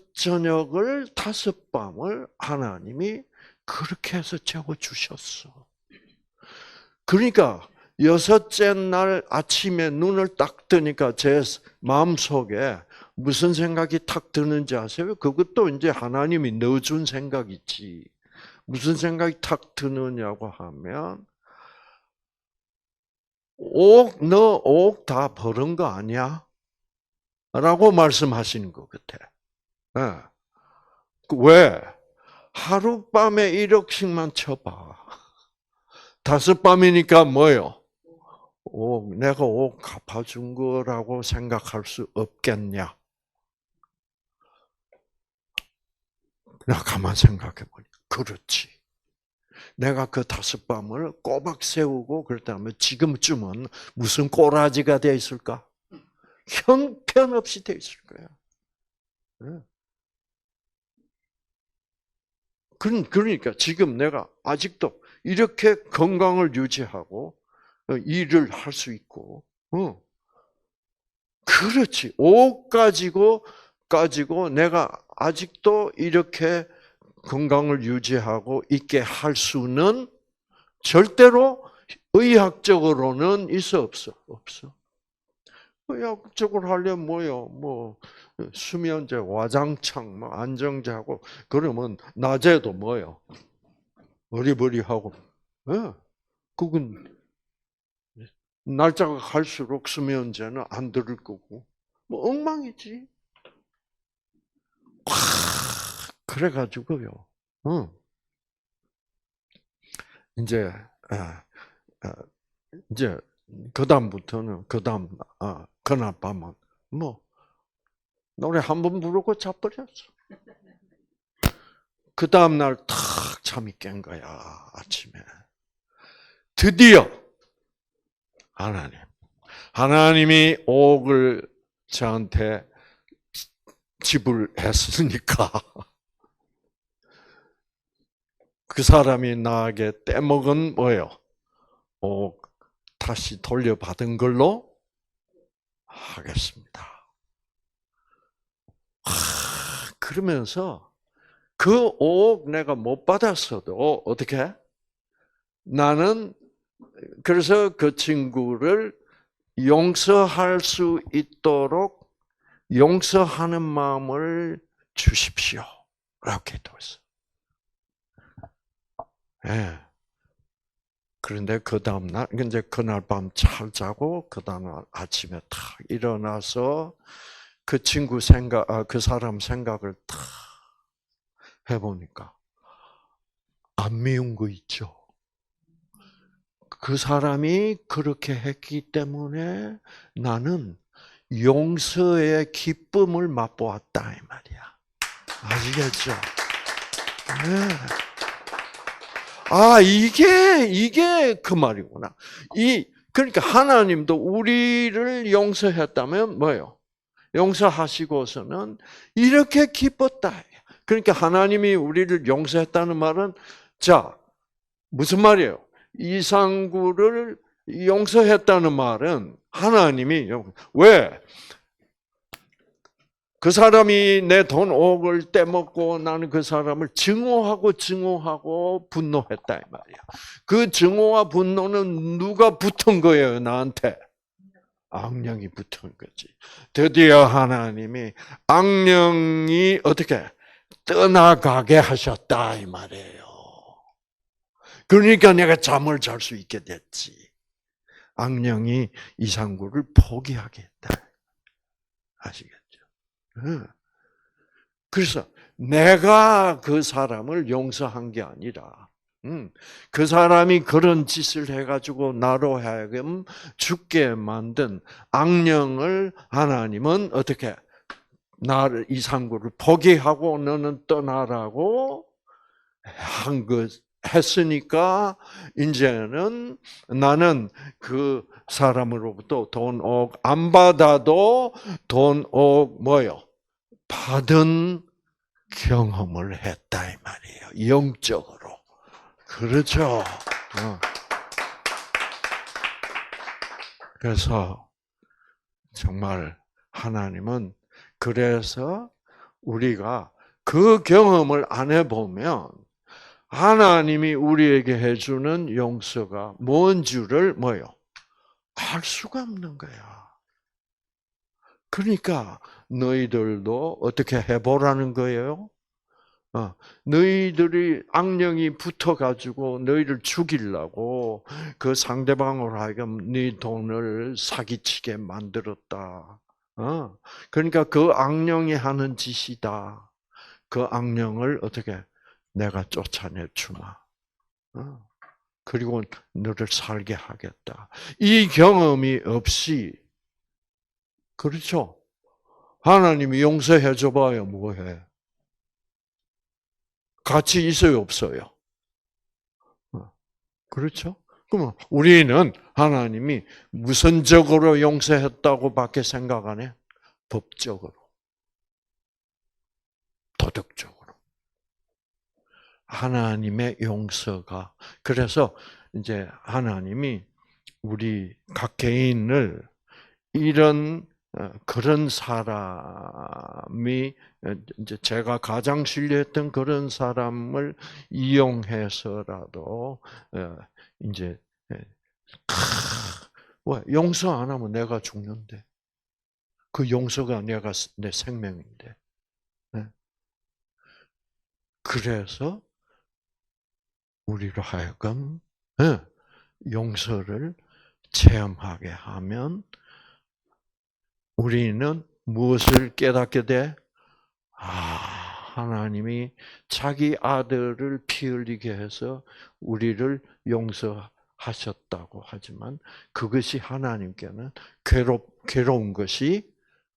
밤을 하나님이 그렇게 해서 재워 주셨어. 그러니까 여섯째 날 아침에 눈을 딱 뜨니까 제 마음속에 무슨 생각이 탁 드는지 아세요? 그것도 이제 하나님이 넣어준 생각이지. 무슨 생각이 탁 드느냐고 하면 너 옥 다 버린 거 아니야? 라고 말씀하시는 것 같아. 네. 왜? 하룻밤에 1억씩만 쳐봐. 다섯 밤이니까 뭐요? 내가 옥 갚아준 거라고 생각할 수 없겠냐? 나 가만 생각해보니 그렇지. 내가 그 다섯 밤을 꼬박 세우고 그렇다면 지금쯤은 무슨 꼬라지가 돼 있을까? 형편없이 돼 있을 거야. 그러니까 지금 내가 아직도 이렇게 건강을 유지하고 일을 할 수 있고, 그렇지. 옷 가지고 내가 아직도 이렇게 건강을 유지하고 있게 할 수는 절대로 의학적으로는 있어 없어? 없어. 의학적으로 하려면 뭐요? 뭐 수면제, 와장창, 뭐 안정제하고 그러면 낮에도 뭐요? 어리버리하고, 그건 날짜가 갈수록 수면제는 안 들을 거고, 뭐 엉망이지. 그래가지고요. 이제 이제 그다음부터는 그날 밤은 뭐 노래 한 번 부르고 자버렸어. 그 다음 날 탁 잠이 깬 거야 아침에. 드디어 하나님이 옥을 저한테 지불했으니까 그 사람이 나에게 떼먹은 뭐예요? 옥 다시 돌려받은 걸로 하겠습니다. 그러면서 그 옥 내가 못 받았어도 어떻게? 나는 그래서 그 친구를 용서할 수 있도록 용서하는 마음을 주십시오. 라고 기도했어. 예. 그런데 그 다음날, 이제 그날 밤 잘 자고, 그 다음날 아침에 탁 일어나서 그 친구 그 사람 생각을 탁 해보니까 안 미운 거 있죠. 그 사람이 그렇게 했기 때문에 나는 용서의 기쁨을 맛보았다 이 말이야. 아시겠죠? 네. 이게 그 말이구나. 그러니까 하나님도 우리를 용서했다면 뭐예요? 용서하시고서는 이렇게 기뻤다. 그러니까 하나님이 우리를 용서했다는 말은 무슨 말이에요? 이상구를 용서했다는 말은 하나님이 왜? 그 사람이 내 돈 5억을 떼먹고 나는 그 사람을 증오하고 분노했다 이 말이야. 그 증오와 분노는 누가 붙은 거예요, 나한테? 악령이 붙은 거지. 드디어 하나님이 악령이 어떻게 떠나가게 하셨다 이 말이에요. 그러니까 내가 잠을 잘 수 있게 됐지. 악령이 이상구를 포기하게 했다. 아시겠죠? 그래서 내가 그 사람을 용서한 게 아니라 그 사람이 그런 짓을 해가지고 나로 하여금 죽게 만든 악령을 하나님은 어떻게 나를 이상구를 포기하고 너는 떠나라고 했으니까 이제는 나는 그 사람으로부터 돈 5억 안 받아도 돈 5억 뭐요? 받은 경험을 했다 이 말이에요. 영적으로. 그렇죠. 그래서 정말 하나님은 그래서 우리가 그 경험을 안 해보면 하나님이 우리에게 해주는 용서가 뭔 줄을 뭐요? 알 수가 없는 거야. 그러니까 너희들도 어떻게 해보라는 거예요? 너희들이 악령이 붙어가지고 너희를 죽이려고 그 상대방으로 하여금 네 돈을 사기치게 만들었다. 그러니까 그 악령이 하는 짓이다. 그 악령을 어떻게 내가 쫓아내 주마. 그리고 너를 살게 하겠다. 이 경험이 없이 그렇죠. 하나님이 용서해 줘봐요. 뭐해? 같이 있어요, 없어요? 그렇죠? 그러면 우리는 하나님이 무선적으로 용서했다고밖에 생각 안 해? 법적으로, 도덕적으로. 하나님의 용서가 그래서 이제 하나님이 우리 각 개인을 이런 그런 사람이 이제 제가 가장 신뢰했던 그런 사람을 이용해서라도 이제 왜 용서 안 하면 내가 죽는데 그 용서가 내가 내 생명인데 그래서 우리로 하여금 용서를 체험하게 하면 우리는 무엇을 깨닫게 돼? 하나님이 자기 아들을 피 흘리게 해서 우리를 용서하셨다고 하지만 그것이 하나님께는 괴로운 것이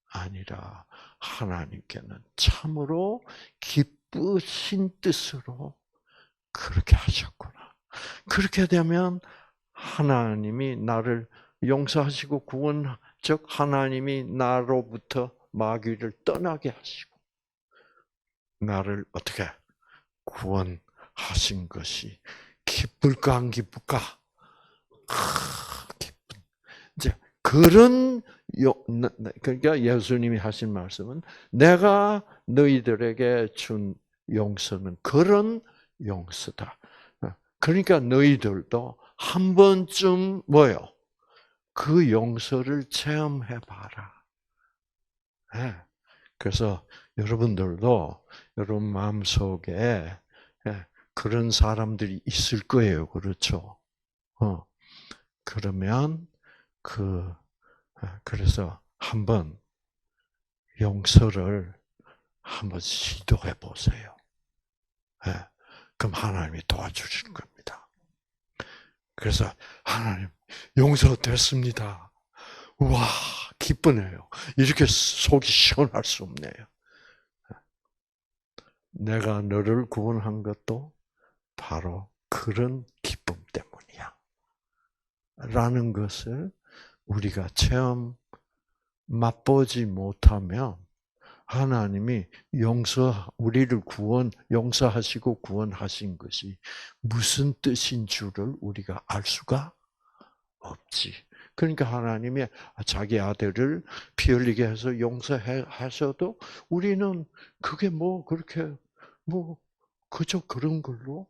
아니라 하나님께는 참으로 기쁘신 뜻으로 그렇게 하셨구나. 그렇게 되면 하나님이 나를 용서하시고 즉 하나님이 나로부터 마귀를 떠나게 하시고 나를 어떻게 구원하신 것이 기쁠까 안 기쁠까? 기쁜. 이제 그런 그러니까 예수님이 하신 말씀은 내가 너희들에게 준 용서는 그런 용서다. 그러니까 너희들도 한 번쯤 뭐요? 그 용서를 체험해봐라. 네. 그래서 여러분들도 여러분 마음속에 그런 사람들이 있을 거예요. 그렇죠? 그러면 그래서 한번 용서를 한번 시도해 보세요. 그럼 하나님이 도와주실 겁니다. 그래서 하나님 용서됐습니다. 와 기쁘네요. 이렇게 속이 시원할 수 없네요. 내가 너를 구원한 것도 바로 그런 기쁨 때문이야. 라는 것을 우리가 체험 맛보지 못하면 하나님이 우리를 용서하시고 구원하신 것이 무슨 뜻인 줄을 우리가 알 수가 없지. 그러니까 하나님이 자기 아들을 피 흘리게 해서 용서하셔도 우리는 그게 그렇게 그저 그런 걸로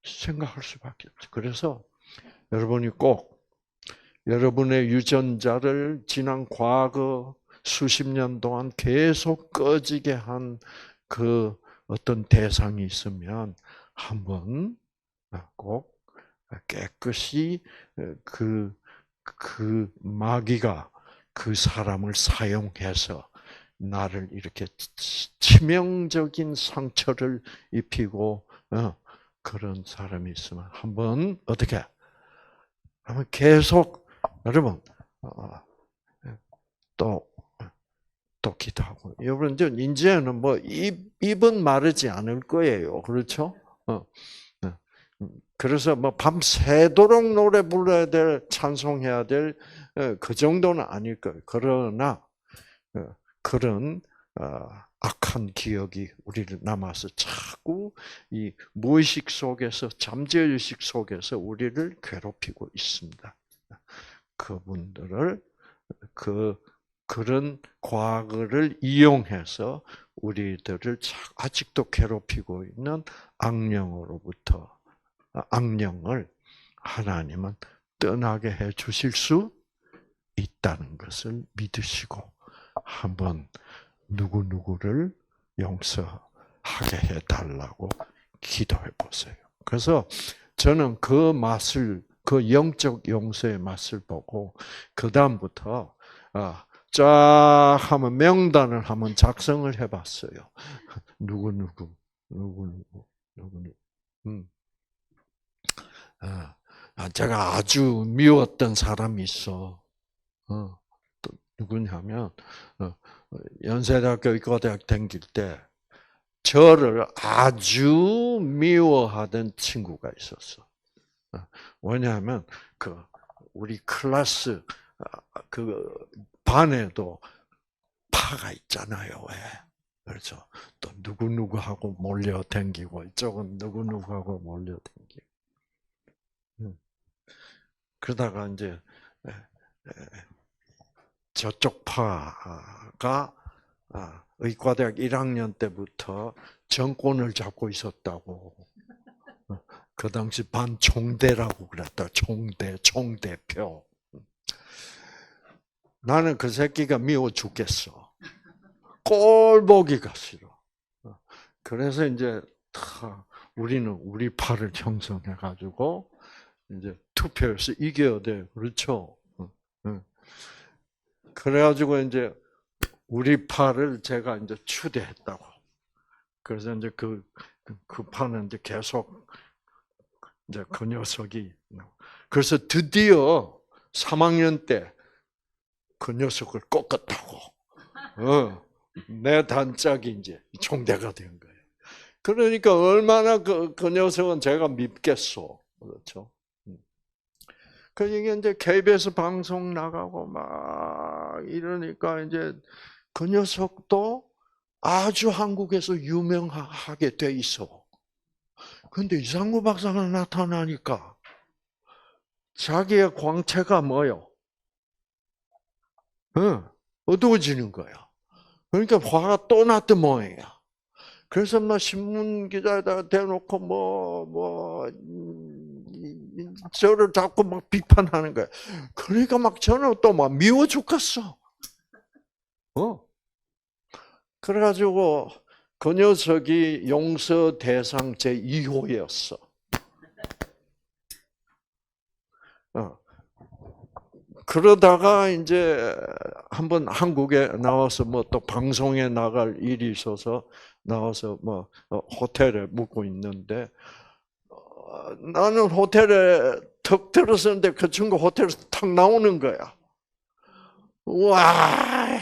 생각할 수밖에 없죠. 그래서 여러분이 꼭 여러분의 유전자를 지난 과거 수십 년 동안 계속 꺼지게 한 그 어떤 대상이 있으면 한번 꼭 깨끗이 그 마귀가 그 사람을 사용해서 나를 이렇게 치명적인 상처를 입히고 그런 사람이 있으면 한번 어떻게 하면 계속 여러분 또 기도하고 여러분 이제는 입은 마르지 않을 거예요. 그렇죠? 그래서 밤새도록 노래 불러야 될 찬송해야 될 그 정도는 아닐 거예요. 그러나 그런 악한 악한 기억이 우리를 남아서 자꾸 이 무의식 속에서 잠재의식 속에서 우리를 괴롭히고 있습니다. 그분들을 그런 과거를 이용해서 우리들을 아직도 괴롭히고 있는 악령을 하나님은 떠나게 해 주실 수 있다는 것을 믿으시고 한번 누구누구를 용서하게 해달라고 기도해 보세요. 그래서 저는 그 영적 용서의 맛을 보고 그다음부터 쫙 하면 명단을 한번 작성을 해봤어요. 누구누구. 제가 아주 미웠던 사람이 있어. 또 누구냐면 연세대학교 의과대학 다닐 때 저를 아주 미워하던 친구가 있었어. 왜냐하면 우리 클래스 그 반에도 파가 있잖아요. 왜? 그래서 또 누구누구하고 몰려다니고 이쪽은 누구누구하고 몰려다니고. 그러다가 이제 저쪽 파가 의과대학 1학년 때부터 정권을 잡고 있었다고. 그 당시 반 총대라고 그랬다. 총대표. 나는 그 새끼가 미워 죽겠어. 꼴 보기가 싫어. 그래서 이제 우리는 우리 파를 형성해가지고 이제 투표해서 이겨야 돼. 그렇죠? 그래가지고 이제 우리 파를 제가 이제 추대했다고. 그래서 이제 그 파는 이제 계속 이제 그 녀석이 그래서 드디어 3학년 때 그 녀석을 꺾었다고. 내 단짝이 이제 총대가 된 거예요. 그러니까 얼마나 그 녀석은 제가 밉겠어. 그렇죠? 그러니까 이제 KBS 방송 나가고 막 이러니까 이제 그 녀석도 아주 한국에서 유명하게 돼 있어. 근데 이상구 박사가 나타나니까 자기의 광채가 뭐요? 어두워지는 거야. 그러니까 화가 또 났던 모양이야. 그래서 막 신문 기자에다 대놓고 저를 자꾸 막 비판하는 거야. 그러니까 막 저는 또 막 미워 죽겠어. 그래가지고 그 녀석이 용서 대상 제2호였어. 그러다가 이제 한번 한국에 나와서 뭐 또 방송에 나갈 일이 있어서 나와서 뭐 호텔에 묵고 있는데 나는 호텔에 턱 들었었는데 그 친구 호텔에서 탁 나오는 거야. 와!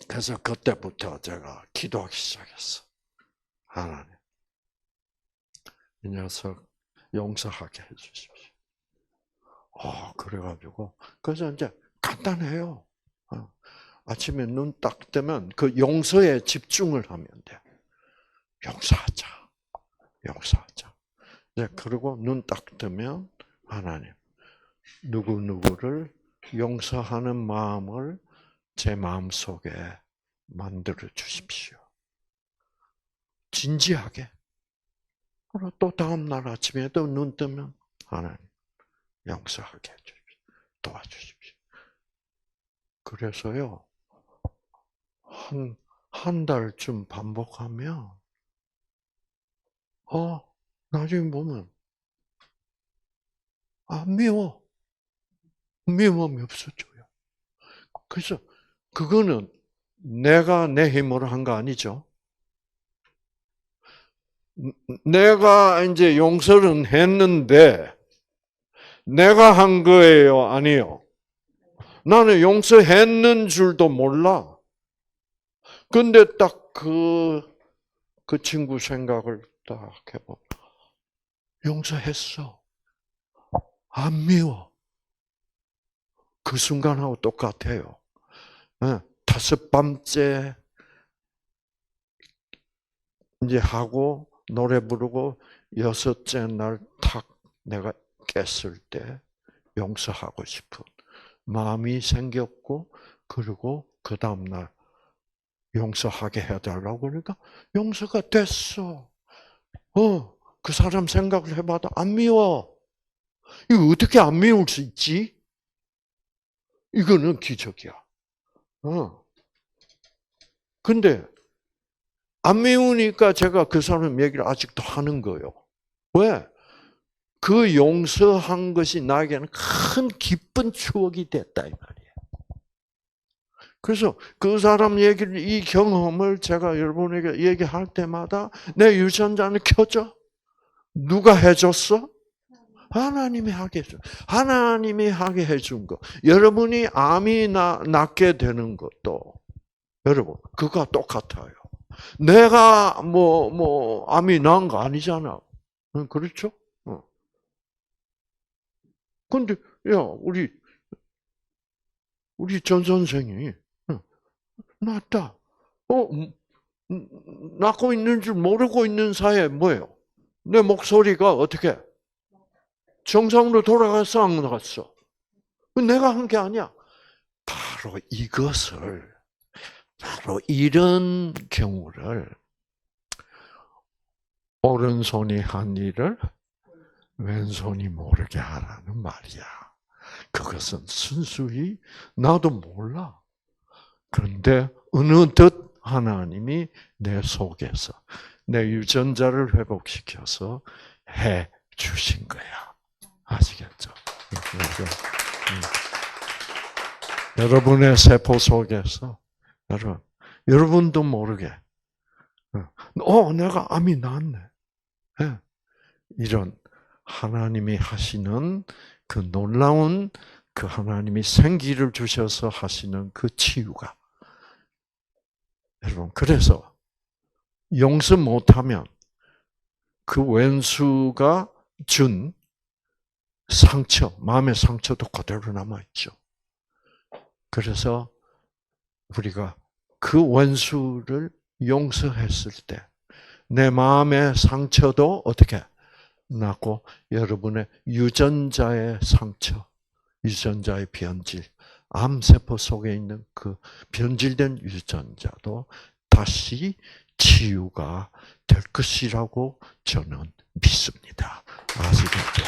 그래서 그때부터 제가 기도하기 시작했어. 하나님, 이 녀석 용서하게 해주십시오. 그래가지고 그래서 이제 간단해요. 아침에 눈 딱 뜨면 그 용서에 집중을 하면 돼. 용서하자. 네, 그리고 눈 딱 뜨면 하나님, 누구누구를 용서하는 마음을 제 마음속에 만들어 주십시오. 진지하게. 그리고 또 다음 날 아침에도 눈 뜨면 하나님, 용서하게 해주십시오. 도와주십시오. 그래서요, 한 달쯤 반복하면, 나중에 보면, 미움이 없어져요. 그래서, 그거는 내가 내 힘으로 한 거 아니죠? 내가 이제 용서는 했는데, 내가 한 거예요? 아니요? 나는 용서했는 줄도 몰라. 근데 딱 그 친구 생각을 딱 해보면, 용서했어. 안 미워. 그 순간하고 똑같아요. 5밤째 이제 하고 노래 부르고 여섯째 날 탁 내가 깼을 때 용서하고 싶은 마음이 생겼고, 그리고 그 다음 날 용서하게 해달라고 그러니까 용서가 됐어. 그 사람 생각을 해봐도 안 미워. 이거 어떻게 안 미울 수 있지? 이거는 기적이야. 근데 안 미우니까 제가 그 사람 얘기를 아직도 하는 거예요. 왜? 그 용서한 것이 나에게는 큰 기쁜 추억이 됐다 이 말이에요. 그래서 그 사람 얘기를, 이 경험을 제가 여러분에게 얘기할 때마다 내 유전자는 켜져. 누가 해줬어? 하나님이 하게 해준. 하나님이 하게 해준 거. 여러분이 암이 낫게 되는 것도 여러분 그거와 똑같아요. 내가 암이 난 거 아니잖아. 그렇죠? 근데 야 우리 전 선생이 낫다. 낫고 있는 줄 모르고 있는 사이에 뭐예요? 내 목소리가 어떻게 정상으로 돌아갔어, 안 나갔어? 내가 한 게 아니야. 바로 이런 경우를 오른손이 한 일을 왼손이 모르게 하라는 말이야. 그것은 순수히 나도 몰라. 그런데 어느덧 하나님이 내 속에서 내 유전자를 회복시켜서 해 주신 거야. 아시겠죠? 여러분의 세포 속에서 여러분도 모르게 내가 암이 나았네. 이런 하나님이 하시는 그 놀라운, 그 하나님이 생기를 주셔서 하시는 그 치유가, 여러분, 그래서 용서 못하면 그 왼수가 준 상처, 마음의 상처도 그대로 남아있죠. 그래서 우리가 그 원수를 용서했을 때 내 마음의 상처도 어떻게 낫고, 여러분의 유전자의 상처, 유전자의 변질, 암세포 속에 있는 그 변질된 유전자도 다시 치유가 될 것이라고 저는 믿습니다. 아시겠죠?